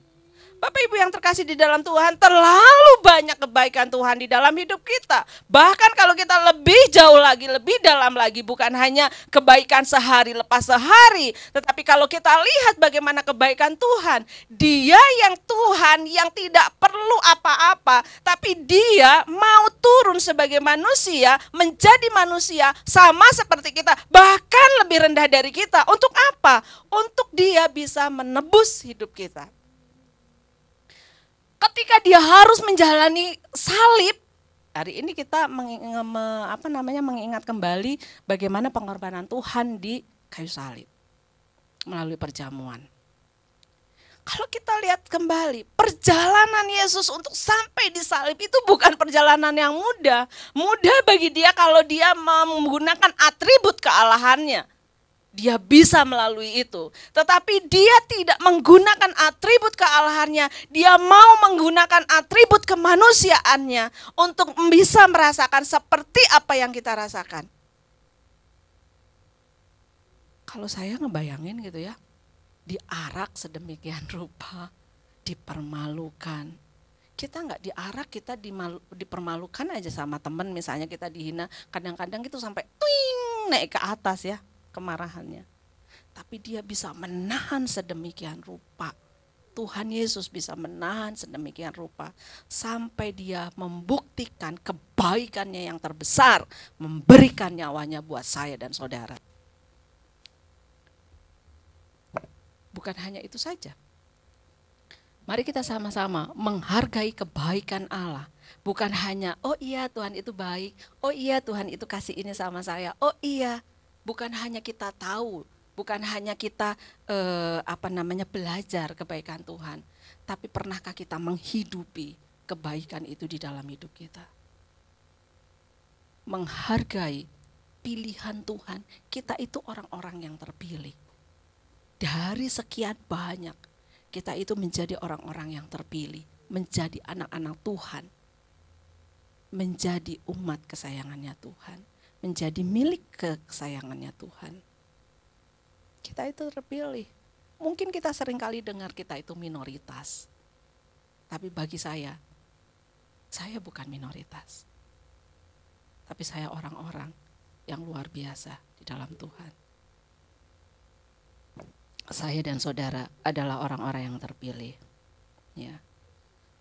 Bapak Ibu yang terkasih di dalam Tuhan, terlalu banyak kebaikan Tuhan di dalam hidup kita. Bahkan kalau kita lebih jauh lagi, lebih dalam lagi, bukan hanya kebaikan sehari lepas sehari, tetapi kalau kita lihat bagaimana kebaikan Tuhan, Dia yang Tuhan yang tidak perlu apa-apa, tapi Dia mau turun sebagai manusia, menjadi manusia sama seperti kita, bahkan lebih rendah dari kita. Untuk apa? Untuk Dia bisa menebus hidup kita. Ketika dia harus menjalani salib, hari ini kita mengingat kembali bagaimana pengorbanan Tuhan di kayu salib melalui perjamuan. Kalau kita lihat kembali, perjalanan Yesus untuk sampai di salib itu bukan perjalanan yang mudah. Mudah bagi dia kalau dia menggunakan atribut kealahannya. Dia bisa melalui itu. Tetapi dia tidak menggunakan atribut kealahannya. Dia mau menggunakan atribut kemanusiaannya untuk bisa merasakan seperti apa yang kita rasakan. Kalau saya ngebayangin gitu ya, diarak sedemikian rupa, dipermalukan, Kita nggak diarak, kita dipermalukan aja sama temen, misalnya kita dihina, kadang-kadang itu sampai twing naik ke atas ya kemarahannya. Tapi dia bisa menahan sedemikian rupa. Tuhan Yesus bisa menahan sedemikian rupa sampai dia membuktikan kebaikannya yang terbesar, memberikan nyawanya buat saya dan saudara. Bukan hanya itu saja. Mari kita sama-sama menghargai kebaikan Allah. Bukan hanya, oh iya Tuhan itu baik, oh iya Tuhan itu kasih ini sama saya, oh iya. Bukan hanya kita tahu, bukan hanya kita belajar kebaikan Tuhan. Tapi pernahkah kita menghidupi kebaikan itu di dalam hidup kita? Menghargai pilihan Tuhan, kita itu orang-orang yang terpilih. Dari sekian banyak, kita itu menjadi orang-orang yang terpilih, menjadi anak-anak Tuhan, menjadi umat kesayangannya Tuhan, menjadi milik kesayangannya Tuhan. Kita itu terpilih. Mungkin kita seringkali dengar kita itu minoritas. Tapi bagi saya bukan minoritas. Tapi saya orang-orang yang luar biasa di dalam Tuhan. Saya dan saudara adalah orang-orang yang terpilih. Ya.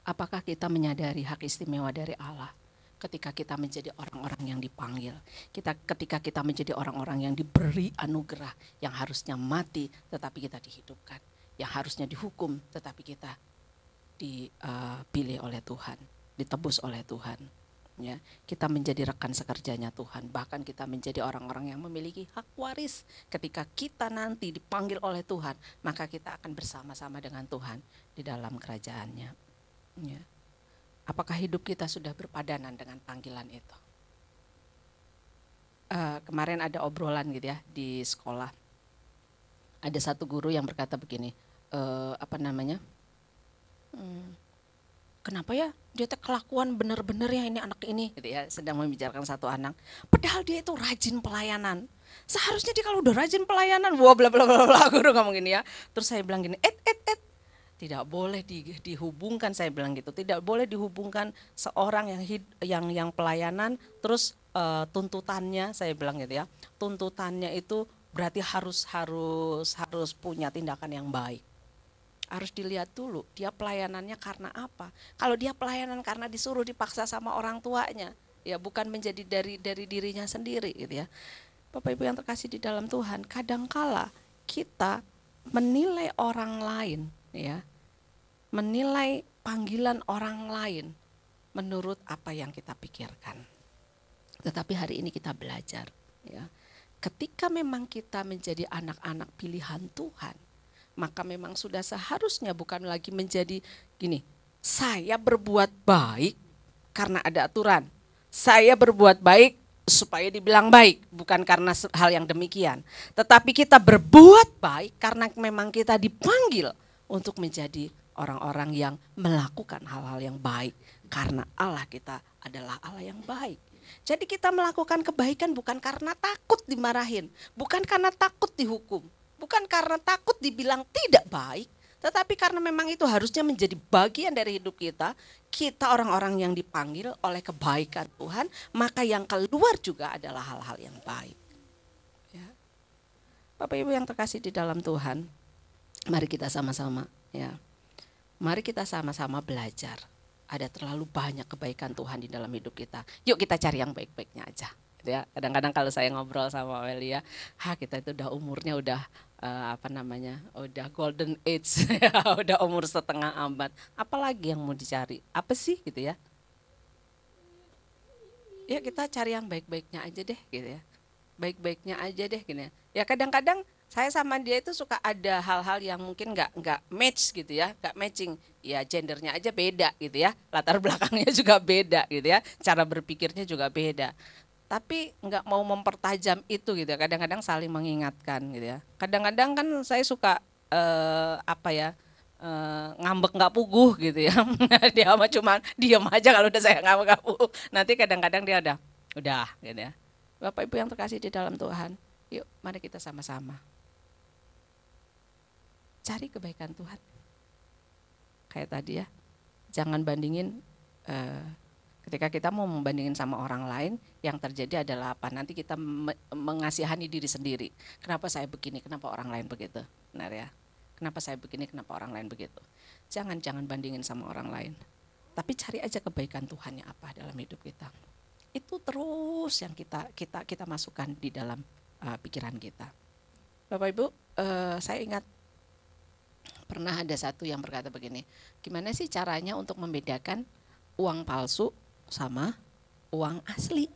Apakah kita menyadari hak istimewa dari Allah ketika kita menjadi orang-orang yang dipanggil? Ketika kita menjadi orang-orang yang diberi anugerah, yang harusnya mati tetapi kita dihidupkan, yang harusnya dihukum tetapi kita dipilih oleh Tuhan, ditebus oleh Tuhan. Ya, kita menjadi rekan sekerjanya Tuhan, bahkan kita menjadi orang-orang yang memiliki hak waris. Ketika kita nanti dipanggil oleh Tuhan, maka kita akan bersama-sama dengan Tuhan di dalam kerajaannya. Ya. Apakah hidup kita sudah berpadanan dengan panggilan itu? Kemarin ada obrolan gitu ya di sekolah. Ada satu guru yang berkata begini, kenapa ya dia kelakuan benar-benar ya ini anak ini gitu ya, sedang membicarakan satu anak, padahal dia itu rajin pelayanan. Seharusnya dia kalau udah rajin pelayanan, wah bla bla bla bla, guru ngomong gini ya. Terus saya bilang gini, tidak boleh dihubungkan, saya bilang gitu, tidak boleh dihubungkan seorang yang pelayanan terus tuntutannya, saya bilang gitu ya, tuntutannya itu berarti harus punya tindakan yang baik. Harus dilihat dulu dia pelayanannya karena apa. Kalau dia pelayanan karena disuruh dipaksa sama orang tuanya, ya bukan menjadi dari dirinya sendiri gitu ya. Bapak Ibu yang terkasih di dalam Tuhan, kadangkala kita menilai orang lain ya, menilai panggilan orang lain menurut apa yang kita pikirkan. Tetapi hari ini kita belajar ya, ketika memang kita menjadi anak-anak pilihan Tuhan, maka memang sudah seharusnya bukan lagi menjadi gini, saya berbuat baik karena ada aturan. Saya berbuat baik supaya dibilang baik, bukan karena hal yang demikian. Tetapi kita berbuat baik karena memang kita dipanggil untuk menjadi orang-orang yang melakukan hal-hal yang baik. Karena Allah kita adalah Allah yang baik. Jadi kita melakukan kebaikan bukan karena takut dimarahin, bukan karena takut dihukum. Bukan karena takut dibilang tidak baik, tetapi karena memang itu harusnya menjadi bagian dari hidup kita. Kita orang-orang yang dipanggil oleh kebaikan Tuhan, maka yang keluar juga adalah hal-hal yang baik. Ya. Bapak Ibu yang terkasih di dalam Tuhan, mari kita sama-sama ya. Mari kita sama-sama belajar. Ada terlalu banyak kebaikan Tuhan di dalam hidup kita. Yuk kita cari yang baik-baiknya aja. Ya, kadang-kadang kalau saya ngobrol sama Welia, kita itu udah umurnya udah udah golden age, udah umur setengah abad. Apalagi yang mau dicari? Apa sih gitu ya? Ya kita cari yang baik-baiknya aja deh gitu ya. Baik-baiknya aja deh gini. Ya kadang-kadang saya sama dia itu suka ada hal-hal yang mungkin nggak match gitu ya, nggak matching. Ya gendernya aja beda gitu ya, latar belakangnya juga beda gitu ya, cara berpikirnya juga beda. Tapi nggak mau mempertajam itu gitu ya, kadang-kadang saling mengingatkan gitu ya. Kadang-kadang kan saya suka ngambek nggak puguh gitu ya. Dia mah cuma diem aja kalau udah saya ngambek nggak puguh. Nanti kadang-kadang dia udah gitu ya. Bapak Ibu yang terkasih di dalam Tuhan, yuk mari kita sama-sama cari kebaikan Tuhan. Kayak tadi ya, Jangan bandingin, ketika kita mau membandingin sama orang lain, yang terjadi adalah apa? Nanti kita mengasihani diri sendiri. Kenapa saya begini, kenapa orang lain begitu? Benar ya? Kenapa saya begini, kenapa orang lain begitu? Jangan bandingin sama orang lain. Tapi cari aja kebaikan Tuhannya apa dalam hidup kita. Itu terus yang kita masukkan di dalam pikiran kita. Bapak Ibu, saya ingat pernah ada satu yang berkata begini, gimana sih caranya untuk membedakan uang palsu sama uang asli?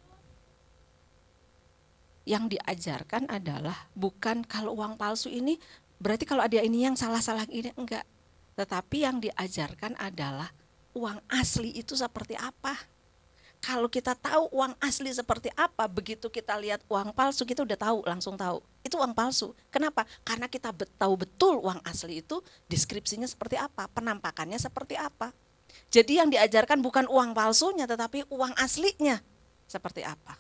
Yang diajarkan adalah bukan kalau uang palsu ini berarti kalau ada ini yang salah-salah ini, enggak. Tetapi yang diajarkan adalah uang asli itu seperti apa. Kalau kita tahu uang asli seperti apa, begitu kita lihat uang palsu kita udah tahu, langsung tahu. Itu uang palsu. Kenapa? Karena kita tahu betul uang asli itu deskripsinya seperti apa, penampakannya seperti apa. Jadi yang diajarkan bukan uang palsunya, tetapi uang aslinya seperti apa.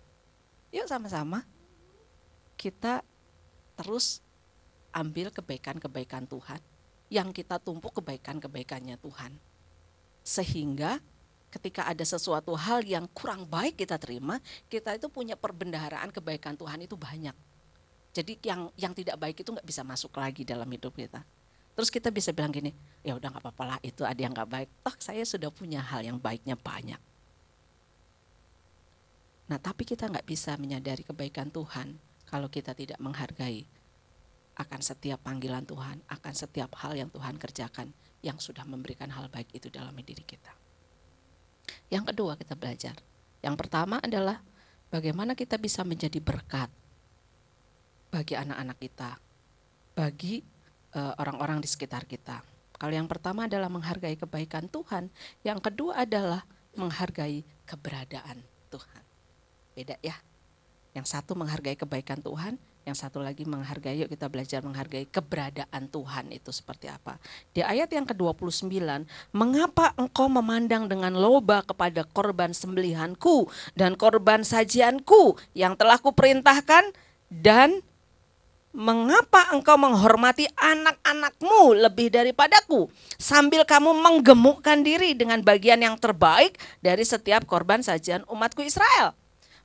Yuk sama-sama kita terus ambil kebaikan-kebaikan Tuhan, yang kita tumpuk kebaikan-kebaikannya Tuhan. Sehingga ketika ada sesuatu hal yang kurang baik kita terima, kita itu punya perbendaharaan kebaikan Tuhan itu banyak. Jadi yang tidak baik itu nggak bisa masuk lagi dalam hidup kita. Terus kita bisa bilang gini, ya udah nggak apa-apa lah, itu ada yang nggak baik. Toh saya sudah punya hal yang baiknya banyak. Nah tapi kita nggak bisa menyadari kebaikan Tuhan kalau kita tidak menghargai akan setiap panggilan Tuhan, akan setiap hal yang Tuhan kerjakan, yang sudah memberikan hal baik itu dalam diri kita. Yang kedua kita belajar. Yang pertama adalah bagaimana kita bisa menjadi berkat bagi anak-anak kita, bagi orang-orang di sekitar kita. Kalau yang pertama adalah menghargai kebaikan Tuhan, yang kedua adalah menghargai keberadaan Tuhan. Beda ya. Yang satu menghargai kebaikan Tuhan, yang satu lagi menghargai, yuk kita belajar menghargai keberadaan Tuhan itu seperti apa. Di ayat yang ke-29, mengapa engkau memandang dengan loba kepada korban sembelihanku dan korban sajianku yang telah kuperintahkan, dan mengapa engkau menghormati anak-anakmu lebih daripadaku, sambil kamu menggemukkan diri dengan bagian yang terbaik dari setiap korban sajian umatku Israel.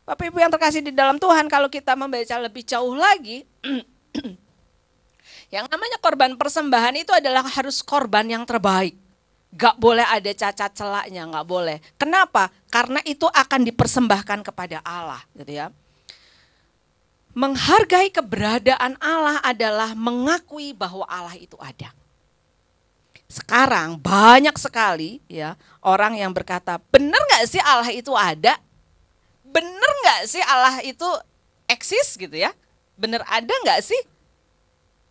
Bapak Ibu yang terkasih di dalam Tuhan, kalau kita membaca lebih jauh lagi, yang namanya korban persembahan itu adalah harus korban yang terbaik. Gak boleh ada cacat celaknya, gak boleh. Kenapa? Karena itu akan dipersembahkan kepada Allah, gitu ya. Menghargai keberadaan Allah adalah mengakui bahwa Allah itu ada. Sekarang banyak sekali ya orang yang berkata, benar gak sih Allah itu ada? Bener nggak sih Allah itu eksis gitu ya? Bener ada nggak sih?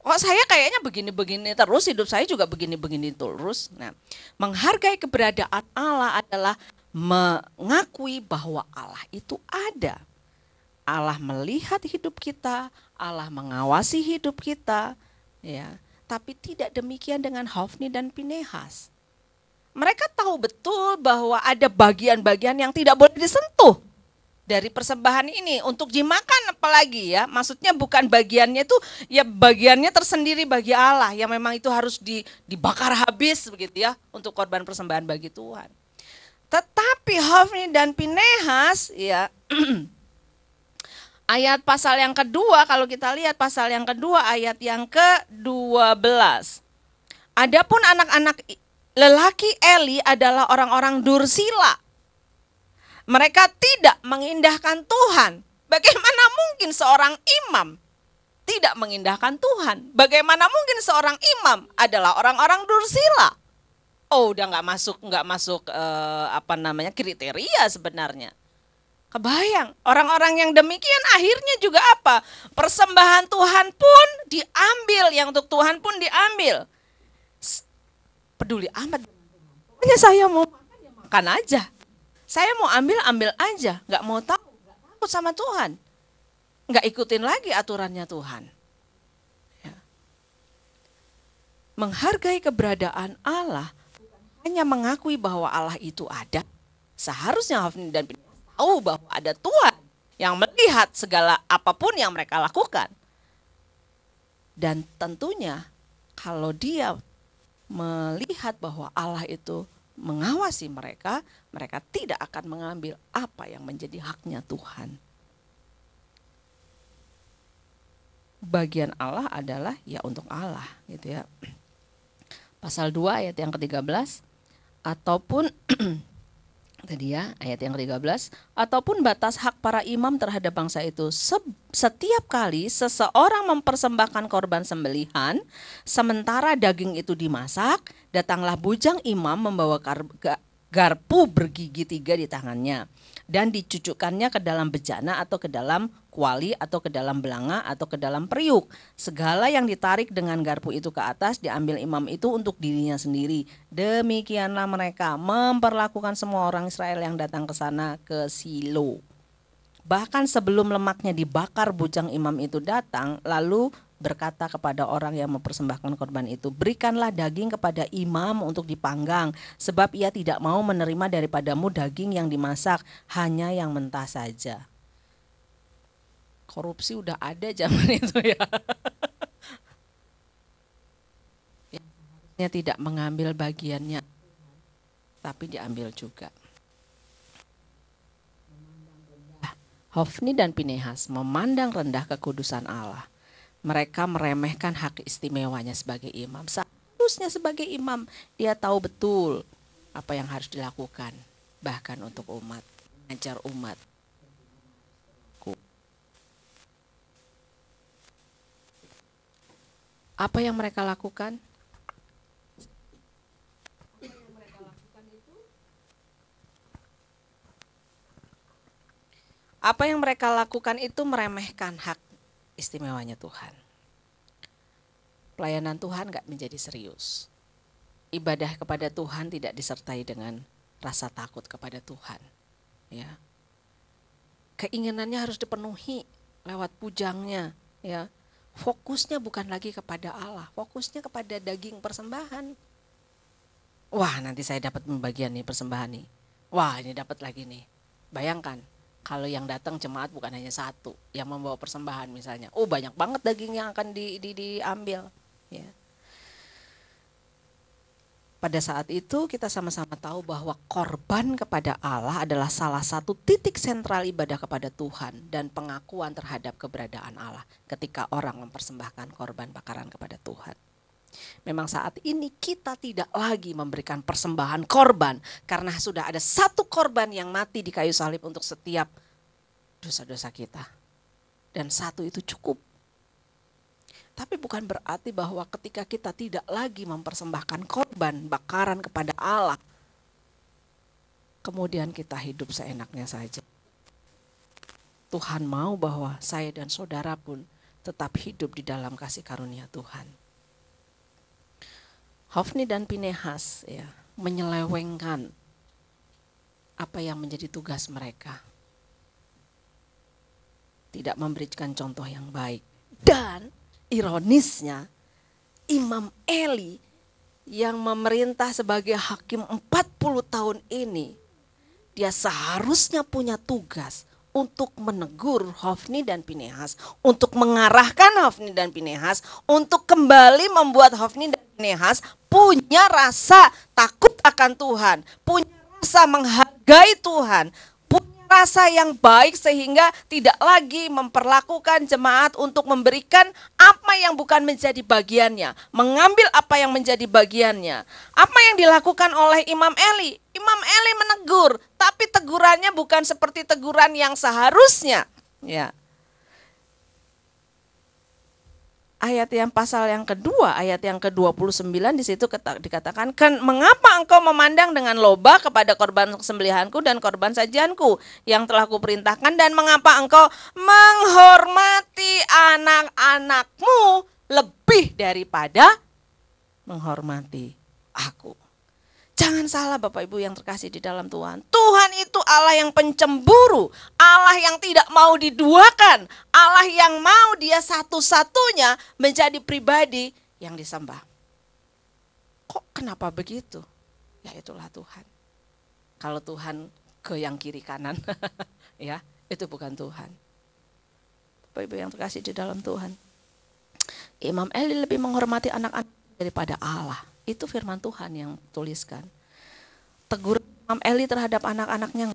Kok saya kayaknya begini-begini terus, hidup saya juga begini-begini terus. Nah, menghargai keberadaan Allah adalah mengakui bahwa Allah itu ada. Allah melihat hidup kita, Allah mengawasi hidup kita, ya. Tapi tidak demikian dengan Hofni dan Pinehas. Mereka tahu betul bahwa ada bagian-bagian yang tidak boleh disentuh dari persembahan ini untuk dimakan, apalagi ya, maksudnya bukan bagiannya itu ya bagiannya tersendiri bagi Allah yang memang itu harus dibakar habis begitu ya untuk korban persembahan bagi Tuhan. Tetapi Hofni dan Pinehas ya ayat pasal yang kedua, kalau kita lihat pasal yang kedua ayat yang ke-12. Adapun anak-anak lelaki Eli adalah orang-orang dursila. Mereka tidak mengindahkan Tuhan. Bagaimana mungkin seorang imam tidak mengindahkan Tuhan? Bagaimana mungkin seorang imam adalah orang-orang dursila? Oh, udah nggak masuk kriteria sebenarnya. Kebayang, orang-orang yang demikian akhirnya juga apa? Persembahan Tuhan pun diambil, yang untuk Tuhan pun diambil. Peduli amat. Pokoknya saya mau makan ya makan aja. Saya mau ambil aja, nggak mau tahu, nggak takut sama Tuhan, nggak ikutin lagi aturannya Tuhan. Ya. Menghargai keberadaan Allah, hanya mengakui bahwa Allah itu ada. Seharusnya Hofni dan Pinehas tahu bahwa ada Tuhan yang melihat segala apapun yang mereka lakukan. Dan tentunya kalau dia melihat bahwa Allah itu mengawasi mereka, mereka tidak akan mengambil apa yang menjadi haknya Tuhan. Bagian Allah adalah ya untuk Allah gitu ya. Pasal 2 ayat yang ke-13 ataupun tadi ya ayat yang ke-13 ataupun batas hak para imam terhadap bangsa itu. Setiap kali seseorang mempersembahkan korban sembelihan sementara daging itu dimasak, datanglah bujang imam membawa garpu bergigi 3 di tangannya dan dicucukkannya ke dalam bejana atau ke dalam kuali atau ke dalam belanga atau ke dalam periuk. Segala yang ditarik dengan garpu itu ke atas diambil imam itu untuk dirinya sendiri. Demikianlah mereka memperlakukan semua orang Israel yang datang ke sana ke Silo. Bahkan sebelum lemaknya dibakar, bujang imam itu datang lalu berkata kepada orang yang mempersembahkan korban itu, berikanlah daging kepada imam untuk dipanggang, sebab ia tidak mau menerima daripadamu daging yang dimasak, hanya yang mentah saja. Korupsi udah ada zaman itu ya. Yang seharusnya tidak mengambil bagiannya, tapi diambil juga. Hofni dan Pinehas memandang rendah kekudusan Allah. Mereka meremehkan hak istimewanya sebagai imam. Seharusnya sebagai imam dia tahu betul apa yang harus dilakukan, bahkan untuk umat, mengajar umat. Apa yang mereka lakukan? Apa yang mereka lakukan itu meremehkan hak istimewanya Tuhan. Pelayanan Tuhan gak menjadi serius. Ibadah kepada Tuhan tidak disertai dengan rasa takut kepada Tuhan. Ya. Keinginannya harus dipenuhi lewat pujangnya. Ya. Fokusnya bukan lagi kepada Allah, fokusnya kepada daging persembahan. Wah, nanti saya dapat pembagian nih persembahan nih. Wah, ini dapat lagi nih. Bayangkan, kalau yang datang jemaat bukan hanya satu yang membawa persembahan misalnya. Oh, banyak banget daging yang akan diambil. Ya. Pada saat itu kita sama-sama tahu bahwa korban kepada Allah adalah salah satu titik sentral ibadah kepada Tuhan dan pengakuan terhadap keberadaan Allah ketika orang mempersembahkan korban bakaran kepada Tuhan. Memang saat ini kita tidak lagi memberikan persembahan korban karena sudah ada satu korban yang mati di kayu salib untuk setiap dosa-dosa kita. Dan satu itu cukup. Tapi bukan berarti bahwa ketika kita tidak lagi mempersembahkan korban bakaran kepada Allah, kemudian kita hidup seenaknya saja. Tuhan mau bahwa saya dan saudara pun tetap hidup di dalam kasih karunia Tuhan. Hofni dan Pinehas ya, menyelewengkan apa yang menjadi tugas mereka. Tidak memberikan contoh yang baik. Dan ironisnya, Imam Eli yang memerintah sebagai hakim 40 tahun ini, dia seharusnya punya tugas untuk menegur Hofni dan Pinehas, untuk mengarahkan Hofni dan Pinehas, untuk kembali membuat Hofni dan Pinehas punya rasa takut akan Tuhan, punya rasa menghargai Tuhan, rasa yang baik sehingga tidak lagi memperlakukan jemaat untuk memberikan apa yang bukan menjadi bagiannya, mengambil apa yang menjadi bagiannya. Apa yang dilakukan oleh Imam Eli? Imam Eli menegur, tapi tegurannya bukan seperti teguran yang seharusnya. Ya. Ayat yang pasal yang kedua, ayat yang ke-29 di situ dikatakan, mengapa engkau memandang dengan loba kepada korban sembelihanku dan korban sajianku yang telah kuperintahkan, dan mengapa engkau menghormati anak-anakmu lebih daripada menghormati aku. Jangan salah Bapak Ibu yang terkasih di dalam Tuhan. Tuhan itu Allah yang pencemburu, Allah yang tidak mau diduakan, Allah yang mau dia satu-satunya menjadi pribadi yang disembah. Kok kenapa begitu? Ya itulah Tuhan. Kalau Tuhan ke yang kiri kanan, ya itu bukan Tuhan. Bapak Ibu yang terkasih di dalam Tuhan. Imam Eli lebih menghormati anak-anak daripada Allah. Itu firman Tuhan yang tuliskan. teguran Imam Eli terhadap anak-anaknya.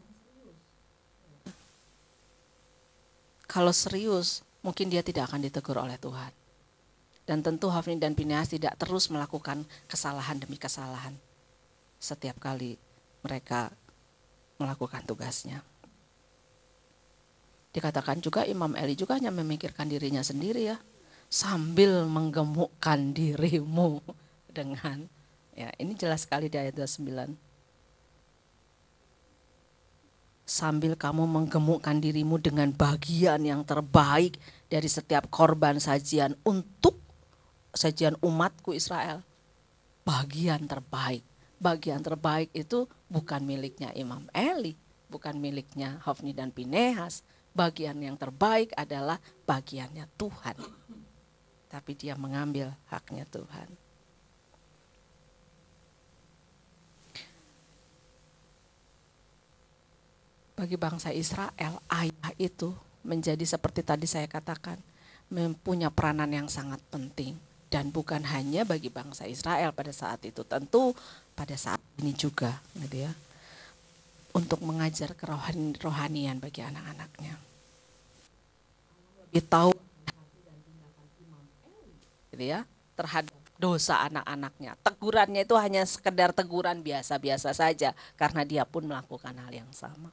Kalau serius, mungkin dia tidak akan ditegur oleh Tuhan. Dan tentu Hofni dan Pinehas tidak terus melakukan kesalahan demi kesalahan setiap kali mereka melakukan tugasnya. Dikatakan juga Imam Eli juga hanya memikirkan dirinya sendiri ya, sambil menggemukkan dirimu dengan, ya ini jelas sekali di ayat 29. Sambil kamu menggemukkan dirimu dengan bagian yang terbaik dari setiap korban sajian untuk sajian umatku Israel. Bagian terbaik. Bagian terbaik itu bukan miliknya Imam Eli, bukan miliknya Hofni dan Pinehas. Bagian yang terbaik adalah bagiannya Tuhan. Tapi dia mengambil haknya Tuhan. Bagi bangsa Israel, ayah itu menjadi seperti tadi saya katakan, mempunyai peranan yang sangat penting. Dan bukan hanya bagi bangsa Israel pada saat itu, tentu pada saat ini juga, gitu ya, untuk mengajar kerohanian bagi anak-anaknya. Lebih tahu, gitu ya, terhadap dosa anak-anaknya. Tegurannya itu hanya sekedar teguran biasa-biasa saja, karena dia pun melakukan hal yang sama.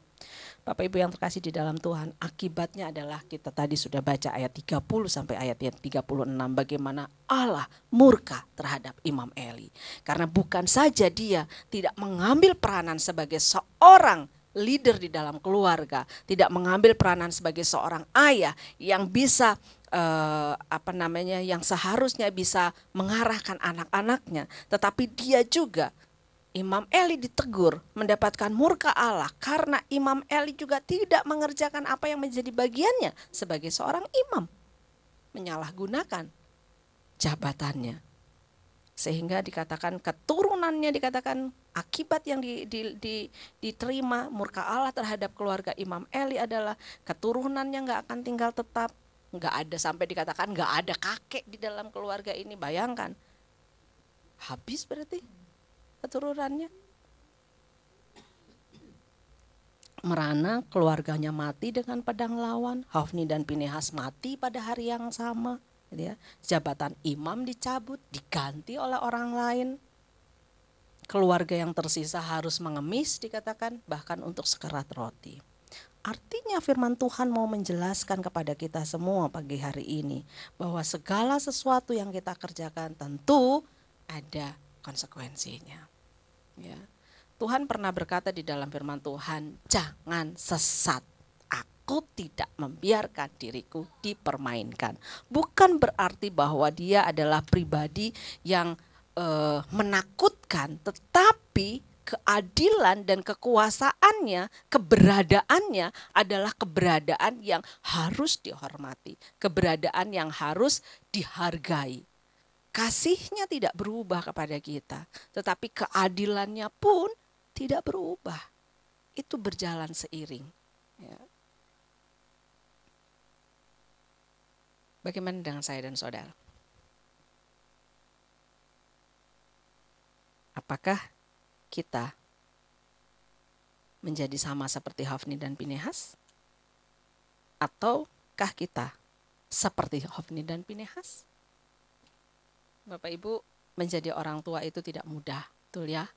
Bapak Ibu yang terkasih di dalam Tuhan, akibatnya adalah kita tadi sudah baca ayat 30 sampai ayat 36 bagaimana Allah murka terhadap Imam Eli. Karena bukan saja dia tidak mengambil peranan sebagai seorang leader di dalam keluarga, tidak mengambil peranan sebagai seorang ayah yang bisa yang seharusnya bisa mengarahkan anak-anaknya, tetapi dia juga Imam Eli ditegur mendapatkan murka Allah karena Imam Eli juga tidak mengerjakan apa yang menjadi bagiannya sebagai seorang imam. Menyalahgunakan jabatannya. Sehingga dikatakan keturunannya, dikatakan akibat yang diterima murka Allah terhadap keluarga Imam Eli adalah keturunannya gak akan tinggal tetap. Gak ada, sampai dikatakan gak ada kakek di dalam keluarga ini, bayangkan. Habis berarti keturunannya. Merana keluarganya mati dengan pedang lawan, Hofni dan Pinehas mati pada hari yang sama, gitu ya. Jabatan imam dicabut, diganti oleh orang lain. Keluarga yang tersisa harus mengemis, dikatakan, bahkan untuk sekerat roti. Artinya firman Tuhan mau menjelaskan kepada kita semua pagi hari ini bahwa segala sesuatu yang kita kerjakan tentu ada konsekuensinya. Ya. Tuhan pernah berkata di dalam firman Tuhan, jangan sesat. Aku tidak membiarkan diriku dipermainkan. Bukan berarti bahwa dia adalah pribadi yang menakutkan, tetapi keadilan dan kekuasaannya, keberadaannya adalah keberadaan yang harus dihormati, keberadaan yang harus dihargai. Kasihnya tidak berubah kepada kita, tetapi keadilannya pun tidak berubah. Itu berjalan seiring. Ya. Bagaimana dengan saya dan saudara? Apakah kita menjadi sama seperti Hofni dan Pinehas? Ataukah kita seperti Hofni dan Pinehas? Bapak Ibu, menjadi orang tua itu tidak mudah, betul ya?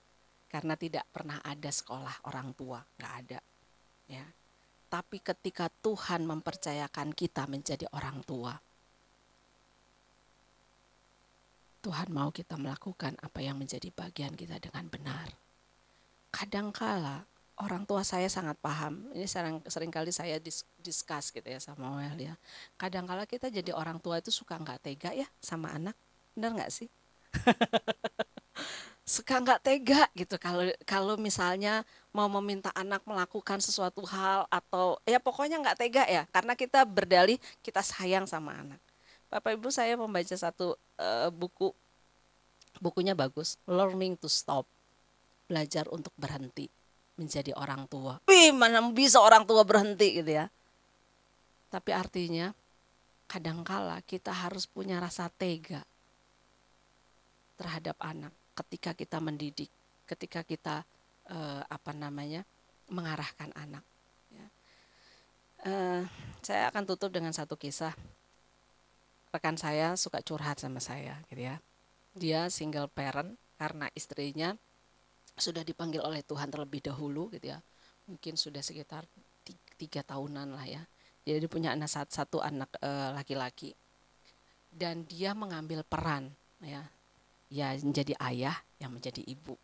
Karena tidak pernah ada sekolah orang tua, nggak ada. Ya. Tapi ketika Tuhan mempercayakan kita menjadi orang tua, Tuhan mau kita melakukan apa yang menjadi bagian kita dengan benar. Kadangkala orang tua saya sangat paham, ini seringkali saya discuss gitu ya sama Well ya. Kadangkala kita jadi orang tua itu suka nggak tega ya sama anak. Benar nggak sih? Suka nggak tega gitu kalau misalnya mau meminta anak melakukan sesuatu hal atau ya pokoknya nggak tega ya, karena kita berdalih kita sayang sama anak. Bapak Ibu, saya membaca satu bukunya bagus, Learning to Stop, belajar untuk berhenti menjadi orang tua. Wih, mana bisa orang tua berhenti gitu ya. Tapi artinya kadangkala kita harus punya rasa tega terhadap anak ketika kita mendidik, ketika kita mengarahkan anak. Ya. Saya akan tutup dengan satu kisah. Rekan saya suka curhat sama saya, gitu ya. Dia single parent karena istrinya sudah dipanggil oleh Tuhan terlebih dahulu, gitu ya. Mungkin sudah sekitar 3 tahunan lah ya. Dia punya satu anak laki-laki. Dan dia mengambil peran, ya menjadi ayah, yang menjadi ibu.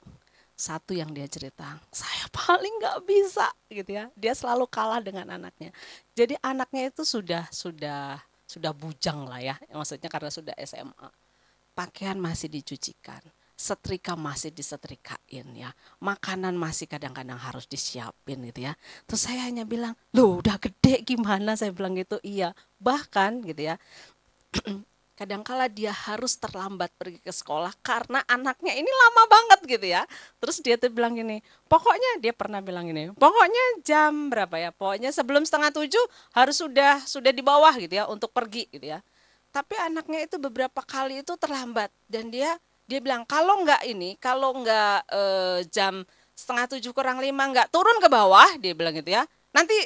Satu yang dia cerita, saya paling nggak bisa, gitu ya. Dia selalu kalah dengan anaknya. Jadi anaknya itu sudah bujang lah ya, maksudnya karena sudah SMA. Pakaian masih dicucikan, setrika masih disetrikain ya, makanan masih kadang-kadang harus disiapin gitu ya. Terus saya hanya bilang, loh udah gede gimana, saya bilang gitu. Iya, bahkan gitu ya, kadangkala dia harus terlambat pergi ke sekolah karena anaknya ini lama banget gitu ya. Terus dia tuh bilang gini, pokoknya dia pernah bilang gini, pokoknya jam berapa ya, pokoknya sebelum 6:30 harus sudah di bawah gitu ya untuk pergi gitu ya. Tapi anaknya itu beberapa kali itu terlambat dan dia bilang kalau nggak jam 6:30 kurang 5 nggak turun ke bawah, dia bilang gitu ya, nanti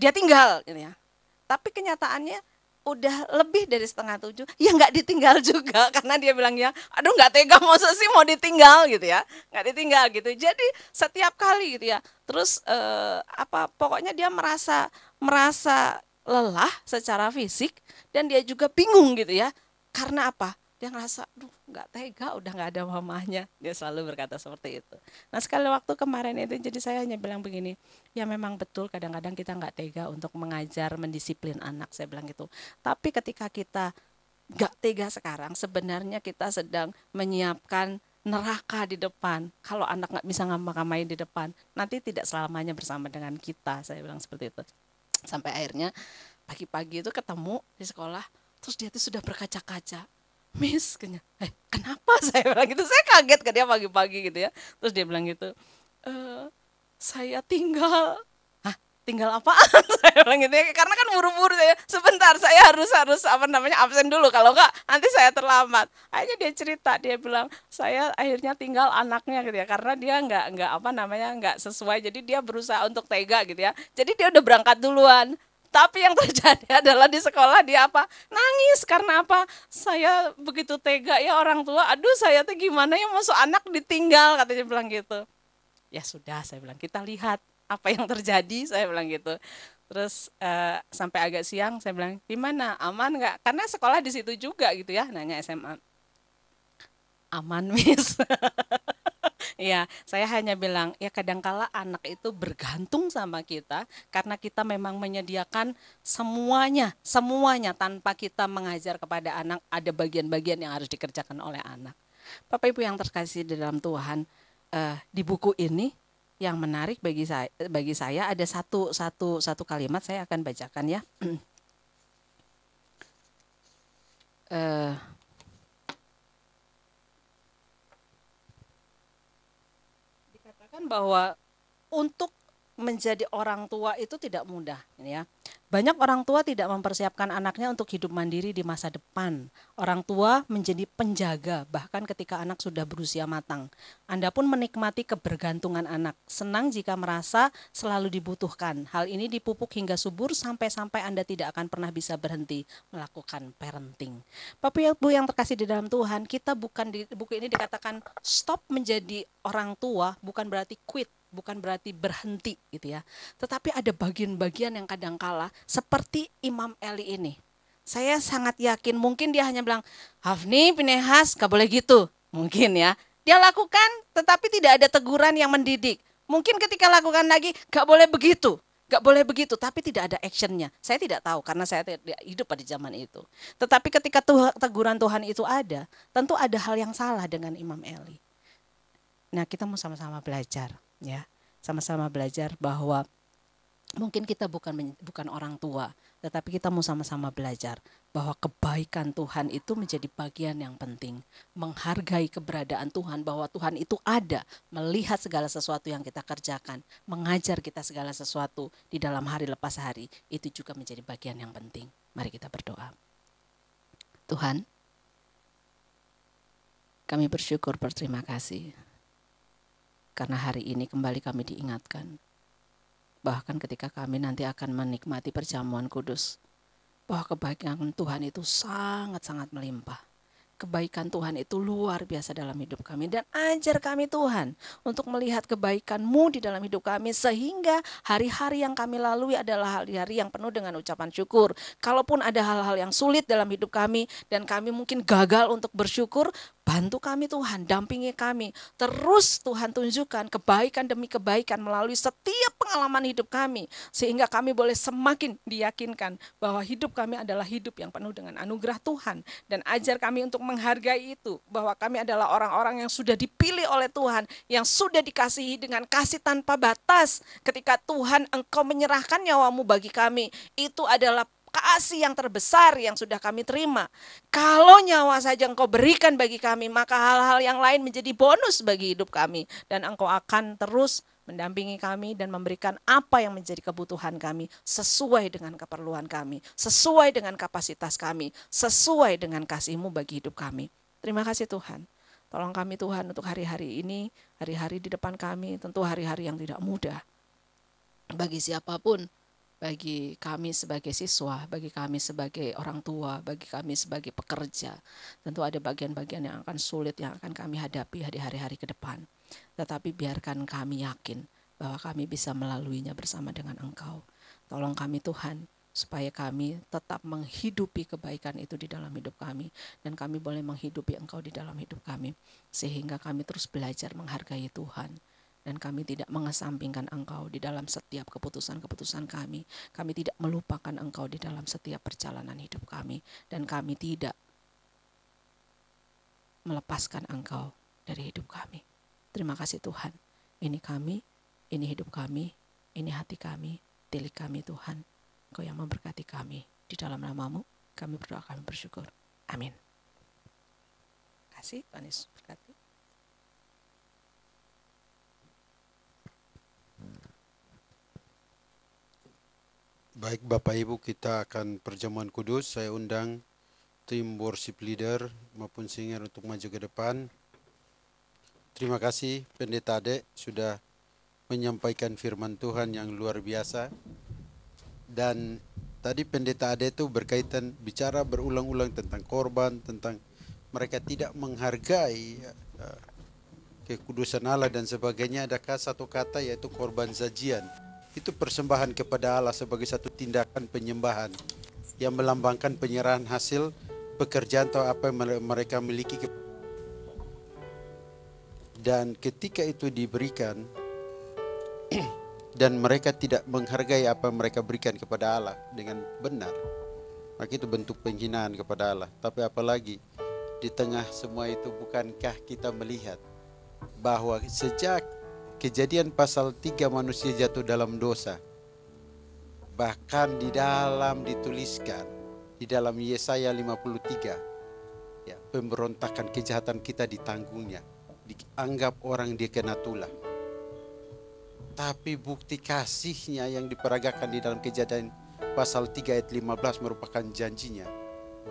dia tinggal gitu ya. Tapi kenyataannya udah lebih dari 6:30 ya nggak ditinggal juga karena dia bilang ya, aduh nggak tega masa sih mau ditinggal gitu ya, nggak ditinggal gitu. Jadi setiap kali gitu ya, terus pokoknya dia merasa lelah secara fisik dan dia juga bingung gitu ya. Karena apa? Dia ngerasa, duh nggak tega udah nggak ada mamahnya. Dia selalu berkata seperti itu. Nah sekali waktu kemarin itu jadi saya hanya bilang begini, ya memang betul kadang-kadang kita nggak tega untuk mengajar, mendisiplin anak, saya bilang gitu. Tapi ketika kita nggak tega sekarang, sebenarnya kita sedang menyiapkan neraka di depan. Kalau anak nggak bisa ngapa-ngapain di depan, nanti tidak selamanya bersama dengan kita, saya bilang seperti itu. Sampai akhirnya pagi-pagi itu ketemu di sekolah, terus dia tuh sudah berkaca-kaca. Miss, kenapa saya bilang gitu, saya kaget ke dia pagi-pagi gitu ya. Terus dia bilang gitu, saya tinggal apaan? Saya bilang gitu ya, karena kan buru-buru saya, sebentar saya harus absen dulu, kalau enggak nanti saya terlambat. Akhirnya dia cerita, dia bilang saya akhirnya tinggal anaknya gitu ya, karena dia nggak sesuai, jadi dia berusaha untuk tega gitu ya, jadi dia udah berangkat duluan. Tapi yang terjadi adalah di sekolah dia nangis karena saya begitu tega ya orang tua, aduh saya tuh gimana ya masuk anak ditinggal, katanya bilang gitu. Ya sudah, saya bilang kita lihat apa yang terjadi, saya bilang gitu. Terus sampai agak siang saya bilang gimana, aman nggak, karena sekolah di situ juga gitu ya, nanya SMA. Aman Miss. Ya saya hanya bilang ya kadangkala anak itu bergantung sama kita karena kita memang menyediakan semuanya tanpa kita mengajar kepada anak, ada bagian-bagian yang harus dikerjakan oleh anak. Bapak Ibu yang terkasih di dalam Tuhan, di buku ini yang menarik bagi saya ada satu kalimat saya akan bacakan ya. Dikatakan bahwa untuk menjadi orang tua itu tidak mudah, ya. Banyak orang tua tidak mempersiapkan anaknya untuk hidup mandiri di masa depan. Orang tua menjadi penjaga bahkan ketika anak sudah berusia matang. Anda pun menikmati kebergantungan anak. Senang jika merasa selalu dibutuhkan. Hal ini dipupuk hingga subur sampai-sampai Anda tidak akan pernah bisa berhenti melakukan parenting. Bapak Ibu yang terkasih di dalam Tuhan, kita bukan di buku ini dikatakan stop menjadi orang tua, bukan berarti quit, bukan berarti berhenti gitu ya. Tetapi ada bagian-bagian yang kadangkala seperti Imam Eli ini. Saya sangat yakin mungkin dia hanya bilang, Hafni, Pinehas, gak boleh gitu. Mungkin ya. Dia lakukan tetapi tidak ada teguran yang mendidik. Mungkin ketika lakukan lagi, gak boleh begitu. Gak boleh begitu, tapi tidak ada actionnya. Saya tidak tahu karena saya tidak hidup pada zaman itu. Tetapi ketika teguran Tuhan itu ada, tentu ada hal yang salah dengan Imam Eli. Nah kita mau sama-sama belajar. Ya, sama-sama belajar bahwa mungkin kita bukan orang tua, tetapi kita mau sama-sama belajar bahwa kebaikan Tuhan itu menjadi bagian yang penting. Menghargai keberadaan Tuhan, bahwa Tuhan itu ada, melihat segala sesuatu yang kita kerjakan, mengajar kita segala sesuatu di dalam hari lepas hari, itu juga menjadi bagian yang penting. Mari kita berdoa. Tuhan, kami bersyukur, berterima kasih. Karena hari ini kembali kami diingatkan, bahkan ketika kami nanti akan menikmati perjamuan kudus, bahwa kebaikan Tuhan itu sangat-sangat melimpah. Kebaikan Tuhan itu luar biasa dalam hidup kami. Dan ajar kami Tuhan untuk melihat kebaikan-Mu di dalam hidup kami. Sehingga hari-hari yang kami lalui adalah hari-hari yang penuh dengan ucapan syukur. Kalaupun ada hal-hal yang sulit dalam hidup kami dan kami mungkin gagal untuk bersyukur, bantu kami Tuhan, dampingi kami. Terus Tuhan tunjukkan kebaikan demi kebaikan melalui setiap pengalaman hidup kami. Sehingga kami boleh semakin diyakinkan bahwa hidup kami adalah hidup yang penuh dengan anugerah Tuhan. Dan ajar kami untuk menghargai itu, bahwa kami adalah orang-orang yang sudah dipilih oleh Tuhan, yang sudah dikasihi dengan kasih tanpa batas. Ketika Tuhan Engkau menyerahkan nyawamu bagi kami, itu adalah kasih yang terbesar yang sudah kami terima. Kalau nyawa saja Engkau berikan bagi kami, maka hal-hal yang lain menjadi bonus bagi hidup kami. Dan Engkau akan terus mendampingi kami dan memberikan apa yang menjadi kebutuhan kami sesuai dengan keperluan kami, sesuai dengan kapasitas kami, sesuai dengan kasih-Mu bagi hidup kami. Terima kasih Tuhan. Tolong kami Tuhan untuk hari-hari ini, hari-hari di depan kami, tentu hari-hari yang tidak mudah bagi siapapun, bagi kami sebagai siswa, bagi kami sebagai orang tua, bagi kami sebagai pekerja. Tentu ada bagian-bagian yang akan sulit yang akan kami hadapi di hari-hari ke depan. Tetapi biarkan kami yakin bahwa kami bisa melaluinya bersama dengan Engkau. Tolong kami Tuhan, supaya kami tetap menghidupi kebaikan itu di dalam hidup kami. Dan kami boleh menghidupi Engkau di dalam hidup kami. Sehingga kami terus belajar menghargai Tuhan. Dan kami tidak mengesampingkan Engkau di dalam setiap keputusan-keputusan kami. Kami tidak melupakan Engkau di dalam setiap perjalanan hidup kami. Dan kami tidak melepaskan Engkau dari hidup kami. Terima kasih Tuhan. Ini kami, ini hidup kami, ini hati kami, tilik kami Tuhan. Engkau yang memberkati kami. Di dalam nama-Mu kami berdoa, kami bersyukur. Amin. Terima kasih, Tuhan Yesus berkati. Baik Bapak Ibu, kita akan perjamuan kudus. Saya undang tim worship leader maupun singer untuk maju ke depan. Terima kasih Pendeta Ade sudah menyampaikan firman Tuhan yang luar biasa. Dan tadi Pendeta Ade itu berkaitan bicara berulang-ulang tentang korban, tentang mereka tidak menghargai kekudusan Allah dan sebagainya. Adakah satu kata yaitu korban sajian. Itu persembahan kepada Allah sebagai satu tindakan penyembahan yang melambangkan penyerahan hasil pekerjaan atau apa yang mereka miliki. Dan ketika itu diberikan dan mereka tidak menghargai apa yang mereka berikan kepada Allah dengan benar, maka itu bentuk penghinaan kepada Allah. Tapi apalagi di tengah semua itu, bukankah kita melihat bahwa sejak Kejadian pasal 3 manusia jatuh dalam dosa, bahkan di dalam dituliskan di dalam Yesaya 53, ya, pemberontakan kejahatan kita ditanggungnya, dianggap orang dia kena tulah. Tapi bukti kasihnya yang diperagakan di dalam Kejadian pasal 3 ayat 15 merupakan janjinya.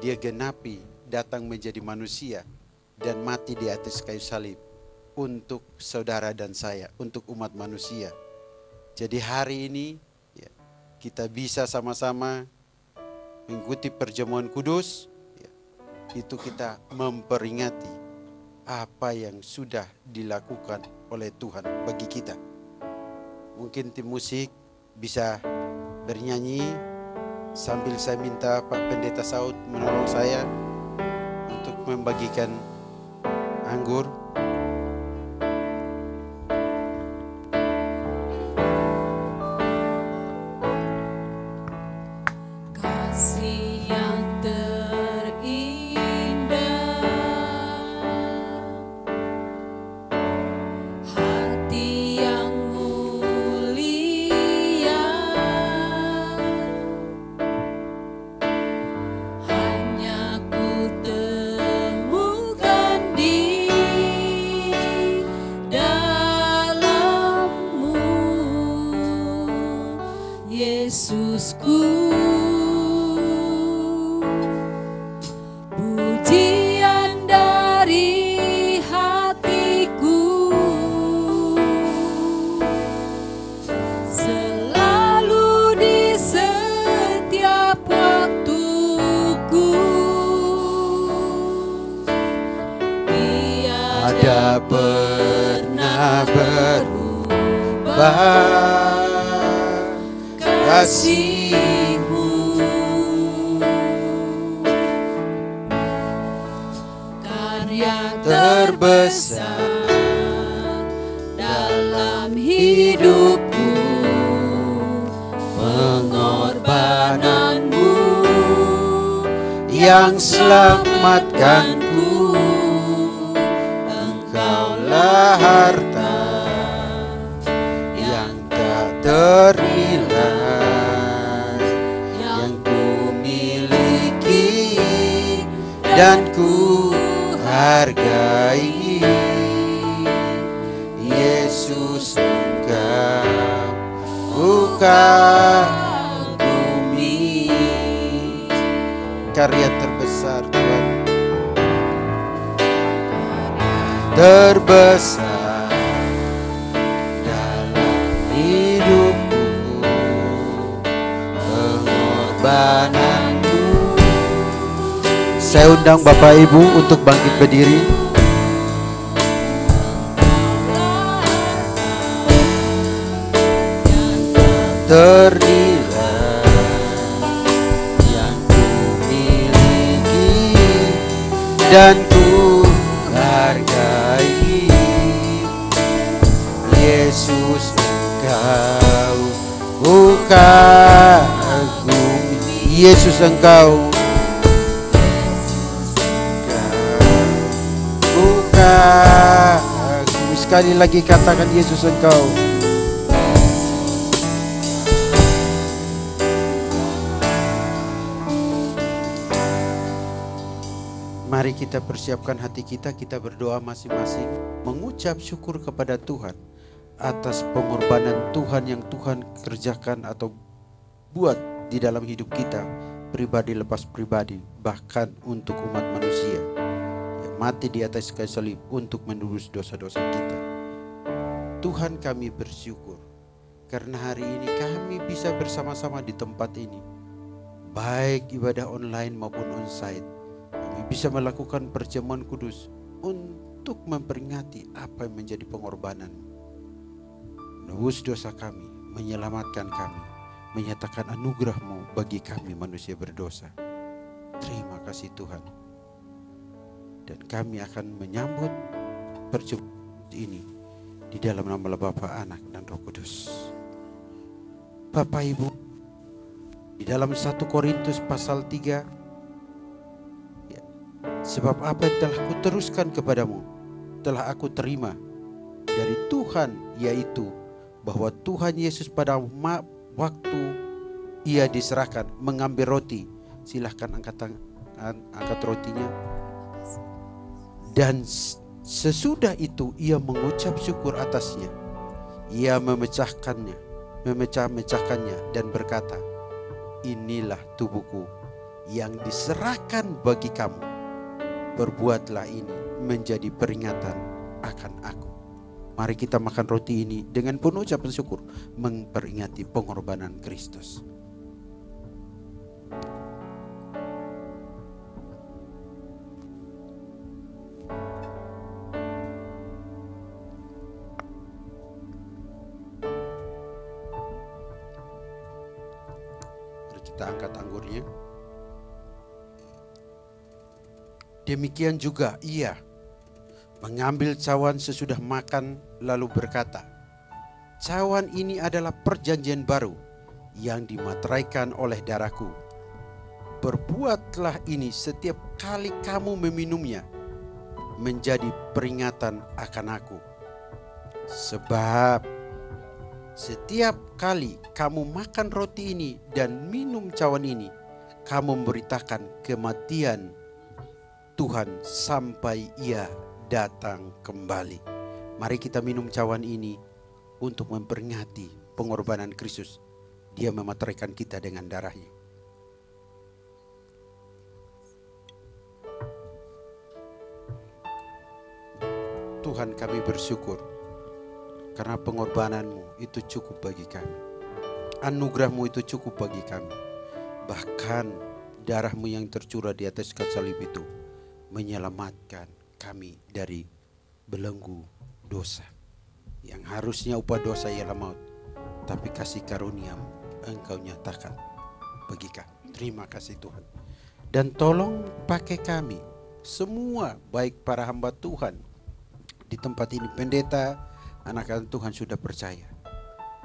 Dia genapi, datang menjadi manusia dan mati di atas kayu salib untuk saudara dan saya, untuk umat manusia. Jadi hari ini ya, kita bisa sama-sama mengikuti perjamuan kudus, ya, itu kita memperingati apa yang sudah dilakukan oleh Tuhan bagi kita. Mungkin tim musik bisa bernyanyi sambil saya minta Pak Pendeta Saud menolong saya untuk membagikan anggur. Hanya ku temukan di tidak pernah berubah kasih-Mu. Karya terbesar dalam hidupku, pengorbananmu yang selamatkanku. Engkaulah harta yang tak ternilai yang ku miliki dan ku hargai. Yesus, Engkau kagumi. Karya terbesar Tuhan, terbesar dalam hidupku, pengorbananmu. Saya undang Bapak Ibu untuk bangkit berdiri. Ternilai yang ku miliki dan ku hargai. Yesus, Engkau ku kagumi. Yesus, Engkau ku kagumi. Sekali lagi katakan, Yesus, Engkau. Mari kita persiapkan hati kita, kita berdoa masing-masing, mengucap syukur kepada Tuhan atas pengorbanan Tuhan yang Tuhan kerjakan atau buat di dalam hidup kita, pribadi lepas pribadi, bahkan untuk umat manusia yang mati di atas kayu salib untuk menebus dosa-dosa kita. Tuhan, kami bersyukur karena hari ini kami bisa bersama-sama di tempat ini, baik ibadah online maupun onsite. Kami bisa melakukan perjamuan kudus untuk memperingati apa yang menjadi pengorbanan, menebus dosa kami, menyelamatkan kami, menyatakan anugerah-Mu bagi kami manusia berdosa. Terima kasih Tuhan. Dan kami akan menyambut perjamuan ini di dalam nama Bapa, Anak, dan Roh Kudus. Bapak Ibu, di dalam 1 Korintus pasal 3, sebab apa yang telah kuteruskan kepadamu telah aku terima dari Tuhan, yaitu bahwa Tuhan Yesus pada waktu Ia diserahkan mengambil roti. Silahkan angkat rotinya. Dan sesudah itu Ia mengucap syukur atasnya. Ia memecahkannya dan berkata, inilah tubuhku yang diserahkan bagi kamu. Berbuatlah ini menjadi peringatan akan aku. Mari kita makan roti ini dengan penuh ucapan syukur, memperingati pengorbanan Kristus. Mari kita angkat anggurnya. Demikian juga Ia mengambil cawan sesudah makan lalu berkata, cawan ini adalah perjanjian baru yang dimateraikan oleh darahku. Berbuatlah ini setiap kali kamu meminumnya menjadi peringatan akan aku. Sebab setiap kali kamu makan roti ini dan minum cawan ini, kamu memberitakan kematian Tuhan sampai Ia datang kembali. Mari kita minum cawan ini untuk memperingati pengorbanan Kristus. Dia memateraikan kita dengan darahnya. Tuhan, kami bersyukur karena pengorbanan-Mu itu cukup bagi kami. Anugerah-Mu itu cukup bagi kami. Bahkan darah-Mu yang tercurah di atas kayu salib itu menyelamatkan kami dari belenggu dosa. Yang harusnya upah dosa ialah maut, tapi kasih karunia-Mu Engkau nyatakan bagi kami. Terima kasih Tuhan. Dan tolong pakai kami semua, baik para hamba Tuhan di tempat ini, pendeta, anak-anak Tuhan sudah percaya,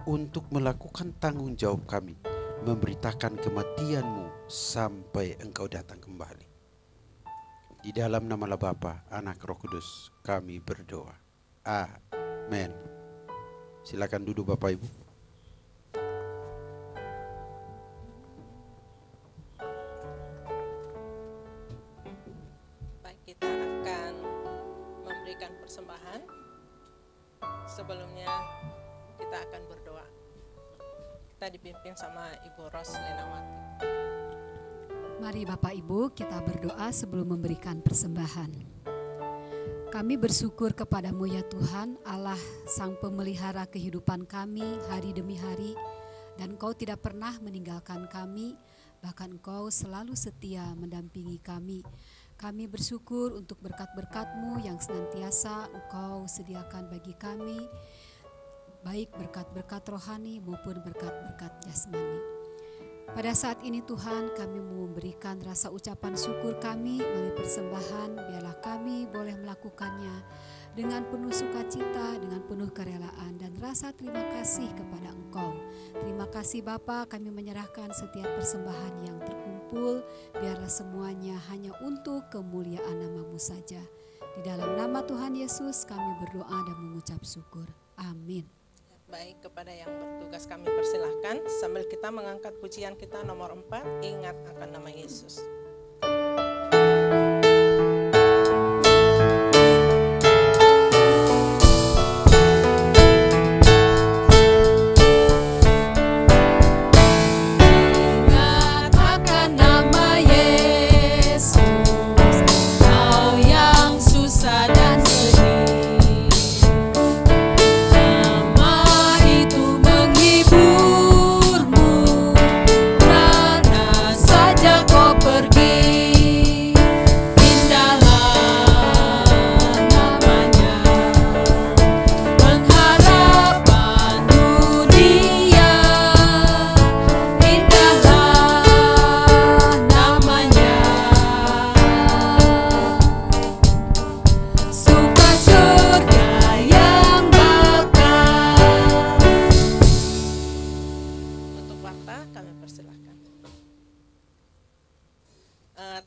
untuk melakukan tanggung jawab kami, memberitakan kematian-Mu sampai Engkau datang kembali. Di dalam nama Bapa, Anak, Roh Kudus, kami berdoa. Amin. Silakan duduk Bapak Ibu. Baik, kita akan memberikan persembahan. Sebelumnya kita akan berdoa. Kita dipimpin sama Ibu Ros Lenawati. Mari Bapak Ibu kita berdoa sebelum memberikan persembahan. Kami bersyukur kepadamu ya Tuhan, Allah Sang Pemelihara kehidupan kami hari demi hari, dan Engkau tidak pernah meninggalkan kami, bahkan Engkau selalu setia mendampingi kami. Kami bersyukur untuk berkat-berkat-Mu yang senantiasa Engkau sediakan bagi kami, baik berkat-berkat rohani maupun berkat-berkat jasmani. Pada saat ini Tuhan, kami memberikan rasa ucapan syukur kami melalui persembahan. Biarlah kami boleh melakukannya dengan penuh sukacita, dengan penuh kerelaan dan rasa terima kasih kepada Engkau. Terima kasih Bapa, kami menyerahkan setiap persembahan yang terkumpul. Biarlah semuanya hanya untuk kemuliaan nama-Mu saja. Di dalam nama Tuhan Yesus kami berdoa dan mengucap syukur. Amin. Baik, kepada yang bertugas kami persilahkan sambil kita mengangkat pujian kita nomor 4, ingat akan nama Yesus. Ingat akan nama Yesus, kau yang susah dan sedih.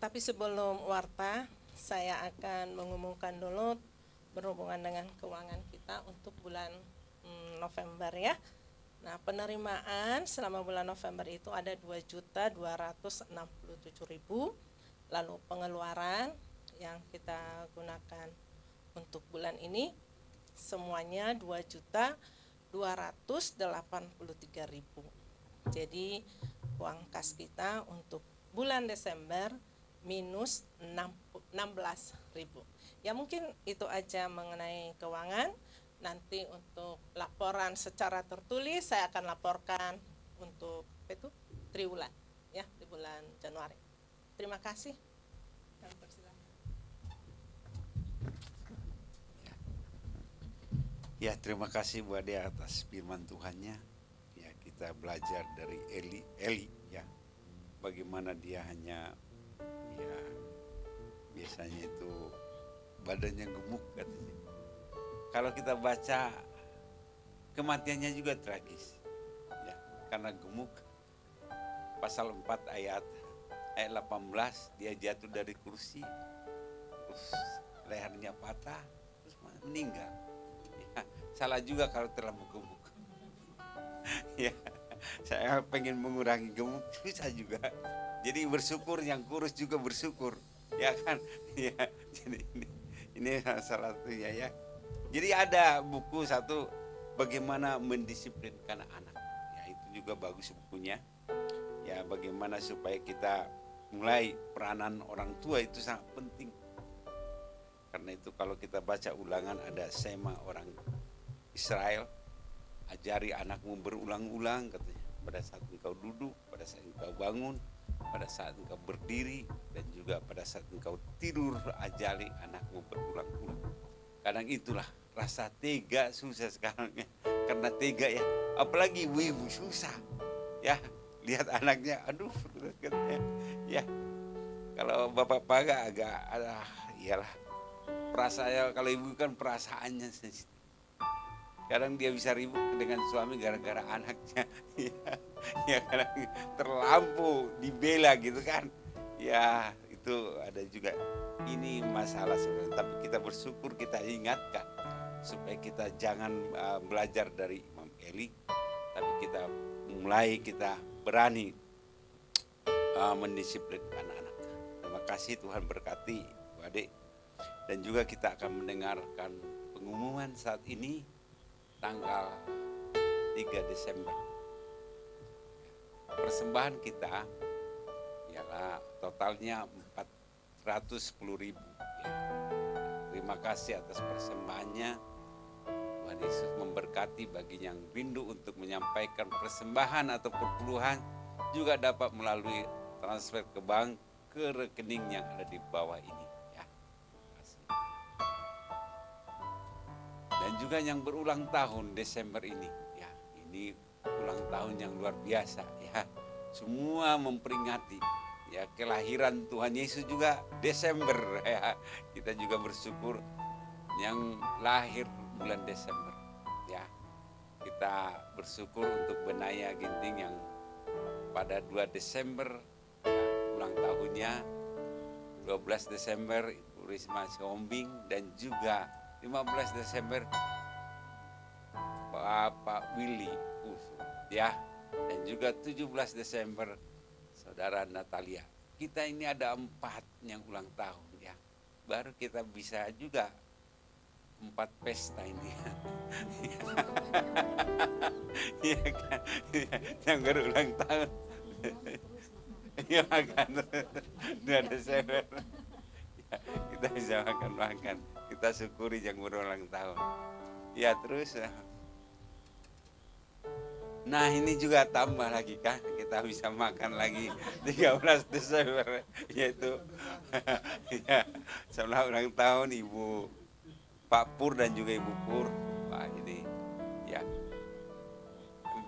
Tapi sebelum warta, saya akan mengumumkan dulu berhubungan dengan keuangan kita untuk bulan November ya. Nah, penerimaan selama bulan November itu ada 2.267.000. Lalu pengeluaran yang kita gunakan untuk bulan ini semuanya 2.283.000. Jadi uang kas kita untuk bulan Desember minus 16.000. Ya mungkin itu aja mengenai keuangan. Nanti untuk laporan secara tertulis saya akan laporkan untuk itu triwulan ya di bulan Januari. Terima kasih. Ya, terima kasih Bu Ade atas firman Tuhannya. Ya, kita belajar dari Eli ya. Bagaimana dia hanya ya biasanya itu badannya gemuk katanya. Kalau kita baca kematiannya juga tragis. Ya, karena gemuk. Pasal 4 ayat 18 dia jatuh dari kursi. Terus lehernya patah, terus meninggal. Ya, salah juga kalau terlalu gemuk. Ya, saya pengen mengurangi gemuk bisa juga. Jadi bersyukur, yang kurus juga bersyukur, ya kan? Ya, jadi ini salah satunya ya. Jadi ada buku satu bagaimana mendisiplinkan anak. Ya, itu juga bagus bukunya. Ya, bagaimana supaya kita mulai peranan orang tua itu sangat penting. Karena itu kalau kita baca Ulangan ada sema orang Israel, ajari anakmu berulang-ulang katanya. Pada saat engkau duduk, pada saat engkau bangun, pada saat engkau berdiri, dan juga pada saat engkau tidur, ajari anakmu berulang-ulang. Kadang itulah rasa tega susah sekarang ya. Karena tega ya, apalagi ibu-ibu susah ya, lihat anaknya, aduh ya. Kalau bapak agak iyalah, perasaan kalau ibu kan perasaannya sensitif. Kadang dia bisa ribut dengan suami gara-gara anaknya, ya kadang terlampau dibela gitu kan, ya itu ada juga. Ini masalah sebenarnya, tapi kita bersyukur, kita ingatkan supaya kita jangan belajar dari Imam Eli, tapi kita berani mendisiplin anak-anak. Terima kasih, Tuhan berkati Bu Adik. Dan juga kita akan mendengarkan pengumuman saat ini tanggal 3 Desember. Persembahan kita ialah totalnya 410.000. Terima kasih atas persembahannya. Tuhan Yesus memberkati. Bagi yang rindu untuk menyampaikan persembahan atau perpuluhan juga dapat melalui transfer ke bank ke rekening yang ada di bawah ini. Dan juga yang berulang tahun Desember ini, ya ini ulang tahun yang luar biasa ya. Semua memperingati ya kelahiran Tuhan Yesus juga Desember ya. Kita juga bersyukur yang lahir bulan Desember ya. Kita bersyukur untuk Benaya Ginting yang pada 2 Desember ya, ulang tahunnya. 12 Desember Ibu Risma Siombing, dan juga 15 Desember Bapak Willy ya, dan juga 17 Desember Saudara Natalia. Kita ini ada 4 yang ulang tahun ya. Baru kita bisa juga 4 pesta ini. Iya kan? Yang berulang tahun. Iya kan? 2 Desember. Kita bisa makan. Kita syukuri yang berulang tahun. Ya terus. Nah ini juga tambah lagi kan, kita bisa makan lagi 13 Desember, yaitu ya, selamat ulang tahun Ibu Pak Pur dan juga Ibu Pur. Wah ini ya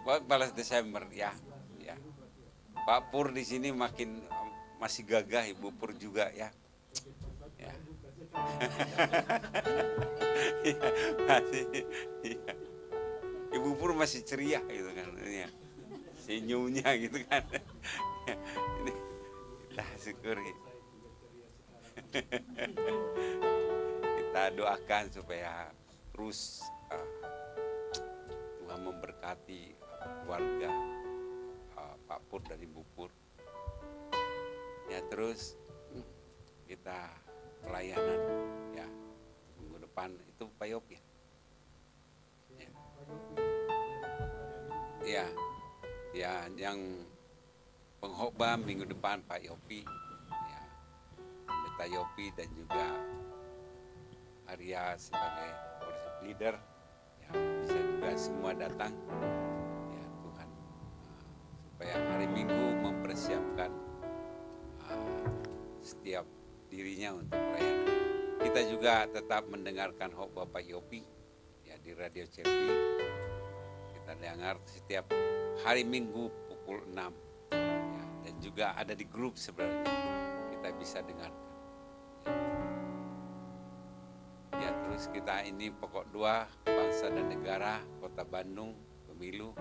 14 Desember ya. Pak Pur di sini masih gagah, Ibu Pur juga ya. Ya, masih, ya. Ibu Pur masih ceria gitu kan, ya. Senyumnya gitu kan. Ini kita syukuri. Kita doakan supaya terus Tuhan memberkati keluarga Pak Pur dan Ibu Pur. Ya terus kita pelayanan ya minggu depan itu Pak Yopi ya. Ya yang pengkhotbah minggu depan Pak Yopi ya, Pendeta Yopi, dan juga Arya sebagai worship leader ya, bisa juga semua datang ya Tuhan, supaya hari Minggu mempersiapkan setiap dirinya untuk pelayanan. Kita juga tetap mendengarkan khotbah Pak Yopi ya di Radio Cepi. Kita dengar setiap hari Minggu pukul 6 ya, dan juga ada di grup sebenarnya kita bisa dengarkan ya. Terus kita ini pokok 2 bangsa dan negara, Kota Bandung, pemilu,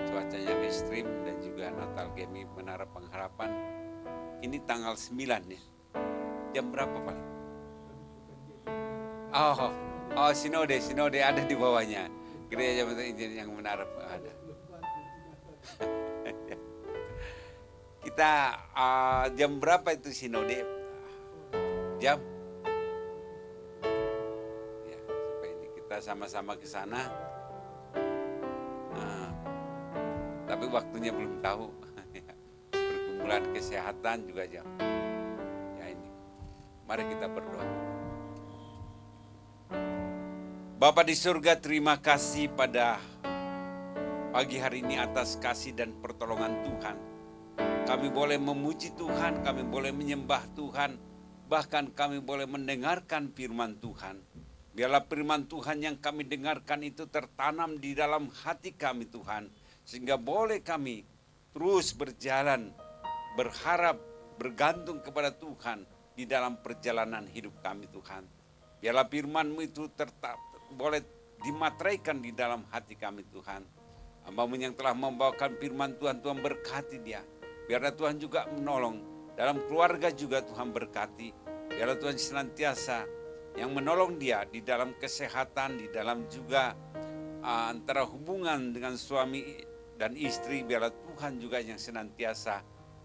cuacanya ekstrim, dan juga Natal Gemi Menara Pengharapan. Ini tanggal 9 ya. Jam berapa paling? Oh, sinode ada di bawahnya. Gereja yang menara ada. Kita jam berapa itu sinode? Jam? Ya, supaya ini kita sama-sama ke sana. Tapi waktunya belum tahu. Perkumpulan kesehatan juga jam. Ya ini. Mari kita berdoa. Bapa di surga, terima kasih pada pagi hari ini atas kasih dan pertolongan Tuhan. Kami boleh memuji Tuhan, kami boleh menyembah Tuhan, bahkan kami boleh mendengarkan firman Tuhan. Biarlah firman Tuhan yang kami dengarkan itu tertanam di dalam hati kami Tuhan. Sehingga boleh kami terus berjalan, berharap, bergantung kepada Tuhan di dalam perjalanan hidup kami Tuhan. Biarlah firman-Mu itu boleh dimateraikan di dalam hati kami Tuhan. Hamba-Mu yang telah membawakan firman Tuhan, Tuhan berkati dia. Biarlah Tuhan juga menolong. Dalam keluarga juga Tuhan berkati. Biarlah Tuhan senantiasa yang menolong dia di dalam kesehatan, di dalam juga antara hubungan dengan suami dan istri. Biarlah Tuhan juga yang senantiasa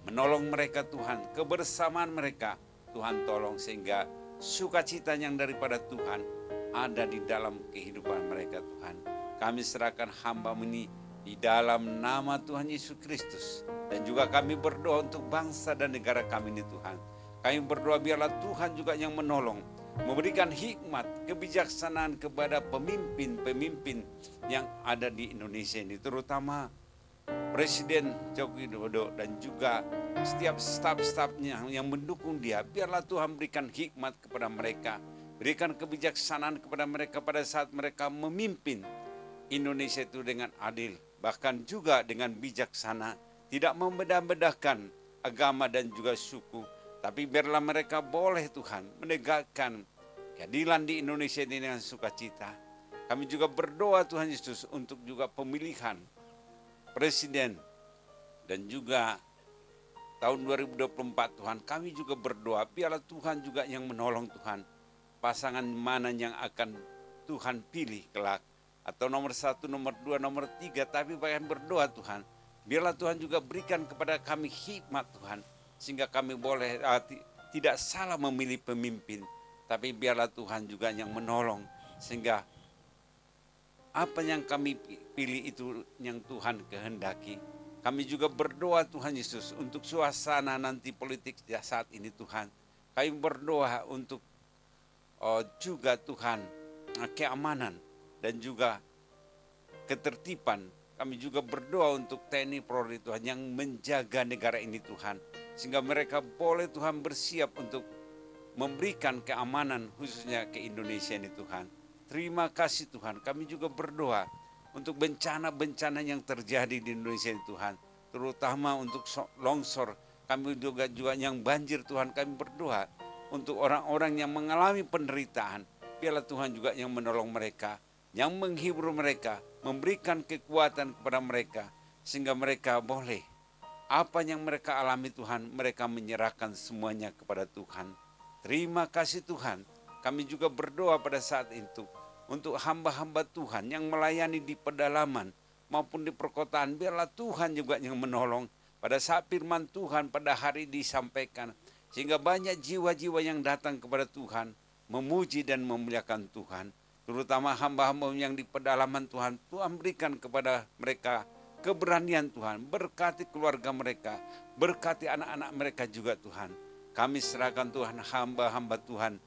menolong mereka Tuhan. Kebersamaan mereka Tuhan tolong sehingga sukacita yang daripada Tuhan ada di dalam kehidupan mereka Tuhan. Kami serahkan hamba-Mu ini di dalam nama Tuhan Yesus Kristus. Dan juga kami berdoa untuk bangsa dan negara kami ini Tuhan. Kami berdoa biarlah Tuhan juga yang menolong, memberikan hikmat, kebijaksanaan kepada pemimpin-pemimpin yang ada di Indonesia ini. Terutama Presiden Joko Widodo dan juga setiap staf-stafnya yang mendukung dia. Biarlah Tuhan berikan hikmat kepada mereka. Berikan kebijaksanaan kepada mereka pada saat mereka memimpin Indonesia itu dengan adil. Bahkan juga dengan bijaksana. Tidak membedah-bedahkan agama dan juga suku. Tapi biarlah mereka boleh Tuhan menegakkan keadilan di Indonesia ini dengan sukacita. Kami juga berdoa Tuhan Yesus untuk juga pemilihan Presiden dan juga tahun 2024 Tuhan. Kami juga berdoa biarlah Tuhan juga yang menolong Tuhan. Pasangan mana yang akan Tuhan pilih kelak. Atau nomor 1, nomor 2, nomor 3. Tapi bahkan berdoa Tuhan. Biarlah Tuhan juga berikan kepada kami hikmat Tuhan. Sehingga kami boleh tidak salah memilih pemimpin. Tapi biarlah Tuhan juga yang menolong. Sehingga apa yang kami pilih itu yang Tuhan kehendaki. Kami juga berdoa Tuhan Yesus untuk suasana nanti politik saat ini Tuhan. Kami berdoa untuk juga Tuhan keamanan dan juga ketertiban. Kami juga berdoa untuk TNI Polri Tuhan yang menjaga negara ini Tuhan. Sehingga mereka boleh Tuhan bersiap untuk memberikan keamanan khususnya ke Indonesia ini Tuhan. Terima kasih Tuhan. Kami juga berdoa untuk bencana-bencana yang terjadi di Indonesia ini Tuhan. Terutama untuk longsor. Kami juga yang banjir Tuhan. Kami berdoa untuk orang-orang yang mengalami penderitaan. Biarlah Tuhan juga yang menolong mereka. Yang menghibur mereka. Memberikan kekuatan kepada mereka. Sehingga mereka boleh. Apa yang mereka alami Tuhan. Mereka menyerahkan semuanya kepada Tuhan. Terima kasih Tuhan. Kami juga berdoa pada saat itu. Untuk hamba-hamba Tuhan yang melayani di pedalaman maupun di perkotaan. Biarlah Tuhan juga yang menolong. Pada saat firman Tuhan pada hari disampaikan. Sehingga banyak jiwa-jiwa yang datang kepada Tuhan. Memuji dan memuliakan Tuhan. Terutama hamba-hamba yang di pedalaman Tuhan. Tuhan berikan kepada mereka keberanian Tuhan. Berkati keluarga mereka. Berkati anak-anak mereka juga Tuhan. Kami serahkan Tuhan hamba-hamba Tuhan.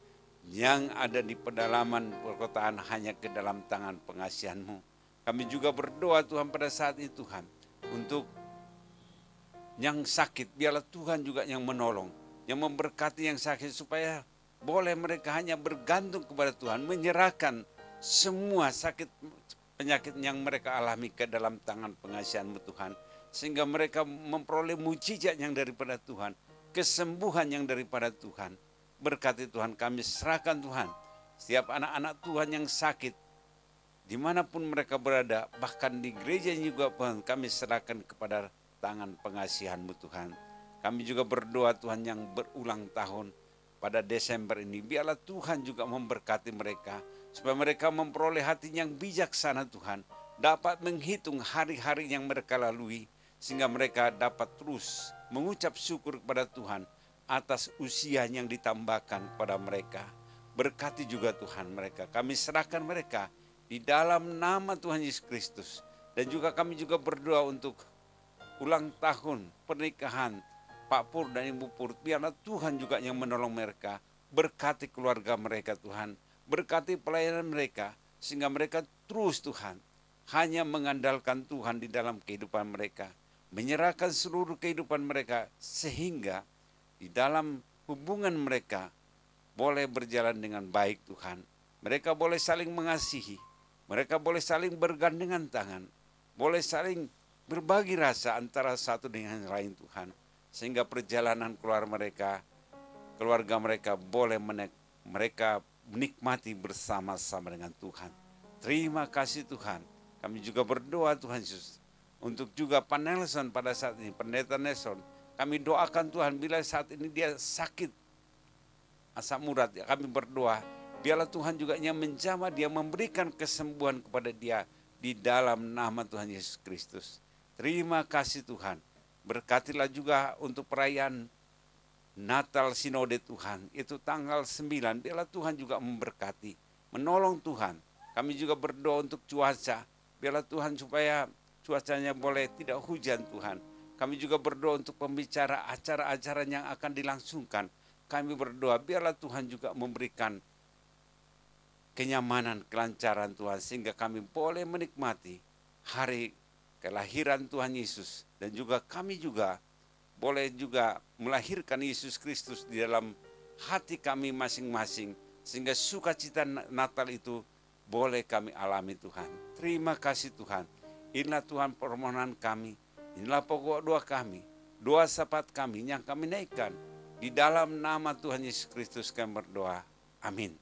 Yang ada di pedalaman perkotaan hanya ke dalam tangan pengasihan-Mu. Kami juga berdoa Tuhan pada saat itu Tuhan. Untuk yang sakit biarlah Tuhan juga yang menolong. Yang memberkati yang sakit supaya boleh mereka hanya bergantung kepada Tuhan. Menyerahkan semua sakit penyakit yang mereka alami ke dalam tangan pengasihan-Mu Tuhan. Sehingga mereka memperoleh mujizat yang daripada Tuhan. Kesembuhan yang daripada Tuhan. Berkati Tuhan, kami serahkan Tuhan. Setiap anak-anak Tuhan yang sakit, dimanapun mereka berada, bahkan di gereja juga Tuhan, kami serahkan kepada tangan pengasihan-Mu Tuhan. Kami juga berdoa Tuhan yang berulang tahun pada Desember ini. Biarlah Tuhan juga memberkati mereka. Supaya mereka memperoleh hati yang bijaksana Tuhan. Dapat menghitung hari-hari yang mereka lalui. Sehingga mereka dapat terus mengucap syukur kepada Tuhan. Atas usia yang ditambahkan kepada mereka. Berkati juga Tuhan mereka. Kami serahkan mereka di dalam nama Tuhan Yesus Kristus. Dan juga kami juga berdoa untuk ulang tahun pernikahan Pak Pur dan Ibu Pur. Biarlah Tuhan juga yang menolong mereka. Berkati keluarga mereka Tuhan. Berkati pelayanan mereka. Sehingga mereka terus Tuhan. Hanya mengandalkan Tuhan di dalam kehidupan mereka. Menyerahkan seluruh kehidupan mereka. Sehingga di dalam hubungan mereka boleh berjalan dengan baik Tuhan. Mereka boleh saling mengasihi, mereka boleh saling bergandengan tangan, boleh saling berbagi rasa antara satu dengan lain Tuhan. Sehingga perjalanan keluar mereka, keluarga mereka boleh mereka menikmati bersama-sama dengan Tuhan. Terima kasih Tuhan. Kami juga berdoa Tuhan Yesus untuk juga Pak Nelson pada saat ini, Pendeta Nelson. Kami doakan Tuhan bila saat ini dia sakit asam urat, ya kami berdoa biarlah Tuhan juga yang menjamah dia, memberikan kesembuhan kepada dia di dalam nama Tuhan Yesus Kristus. Terima kasih Tuhan. Berkatilah juga untuk perayaan Natal Sinode Tuhan, itu tanggal 9. Biarlah Tuhan juga memberkati, menolong Tuhan. Kami juga berdoa untuk cuaca. Biarlah Tuhan supaya cuacanya boleh tidak hujan Tuhan. Kami juga berdoa untuk pembicara acara-acara yang akan dilangsungkan. Kami berdoa biarlah Tuhan juga memberikan kenyamanan, kelancaran Tuhan. Sehingga kami boleh menikmati hari kelahiran Tuhan Yesus. Dan juga kami juga boleh juga melahirkan Yesus Kristus di dalam hati kami masing-masing. Sehingga sukacita Natal itu boleh kami alami Tuhan. Terima kasih Tuhan. Inilah Tuhan permohonan kami. Inilah pokok doa kami. Doa syafaat kami yang kami naikkan. Di dalam nama Tuhan Yesus Kristus kami berdoa. Amin.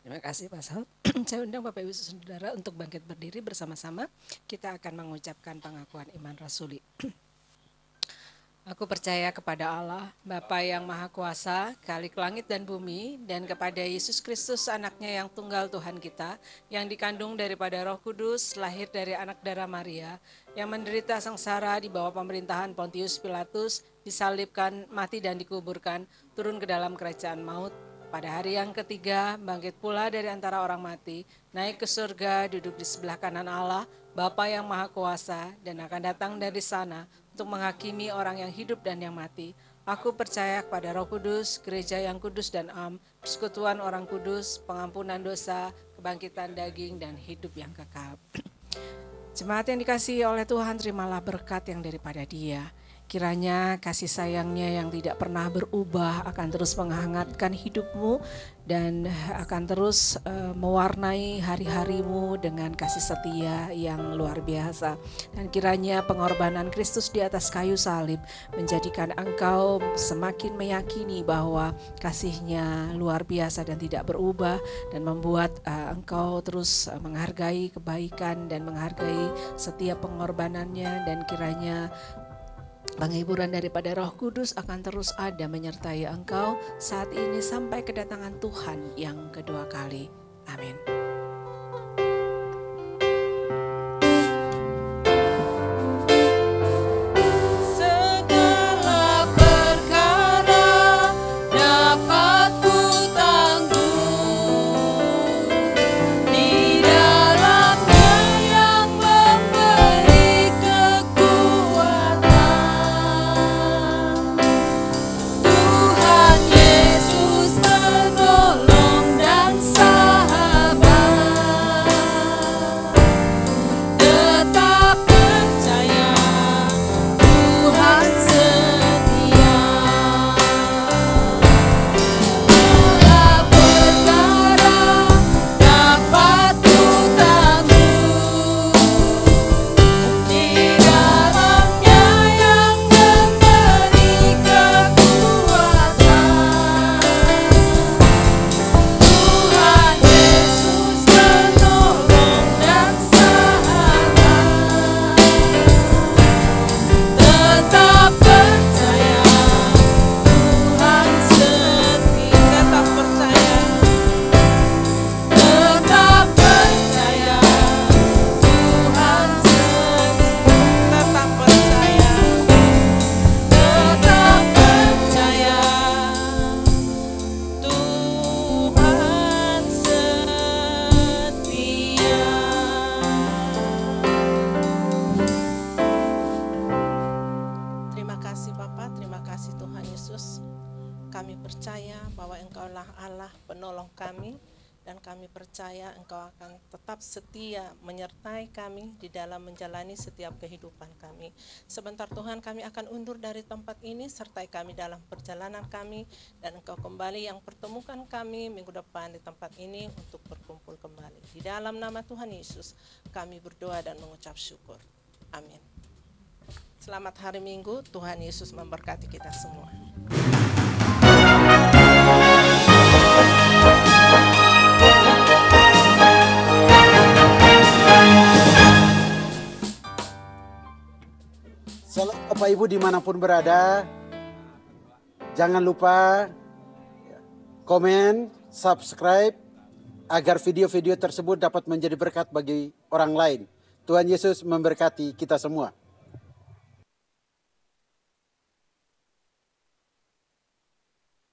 Terima kasih Pak Saud. Saya undang Bapak Ibu Saudara untuk bangkit berdiri bersama-sama. Kita akan mengucapkan pengakuan iman rasuli. Aku percaya kepada Allah, Bapa yang Maha Kuasa, Khalik langit dan bumi, dan kepada Yesus Kristus anaknya yang tunggal Tuhan kita, yang dikandung daripada Roh Kudus, lahir dari anak darah Maria, yang menderita sengsara di bawah pemerintahan Pontius Pilatus, disalibkan, mati dan dikuburkan, turun ke dalam kerajaan maut. Pada hari yang ketiga, bangkit pula dari antara orang mati, naik ke surga, duduk di sebelah kanan Allah, Bapa yang Maha Kuasa, dan akan datang dari sana untuk menghakimi orang yang hidup dan yang mati. Aku percaya kepada Roh Kudus, gereja yang kudus dan am, persekutuan orang kudus, pengampunan dosa, kebangkitan daging, dan hidup yang kekal. Jemaat yang dikasihi oleh Tuhan, terimalah berkat yang daripada Dia. Kiranya kasih sayangnya yang tidak pernah berubah akan terus menghangatkan hidupmu dan akan terus mewarnai hari-harimu dengan kasih setia yang luar biasa. Dan kiranya pengorbanan Kristus di atas kayu salib menjadikan engkau semakin meyakini bahwa kasih-Nya luar biasa dan tidak berubah, dan membuat engkau terus menghargai kebaikan dan menghargai setiap pengorbanannya. Dan kiranya penghiburan daripada Roh Kudus akan terus ada menyertai engkau saat ini sampai kedatangan Tuhan yang kedua kali. Amin. dan kami percaya Engkau akan tetap setia menyertai kami di dalam menjalani setiap kehidupan kami. Sebentar Tuhan, kami akan undur dari tempat ini, sertai kami dalam perjalanan kami, dan Engkau kembali yang pertemukan kami minggu depan di tempat ini untuk berkumpul kembali. Di dalam nama Tuhan Yesus kami berdoa dan mengucap syukur. Amin. Selamat hari Minggu, Tuhan Yesus memberkati kita semua. Selamat Bapak Ibu dimanapun berada, jangan lupa komen, subscribe, agar video-video tersebut dapat menjadi berkat bagi orang lain. Tuhan Yesus memberkati kita semua.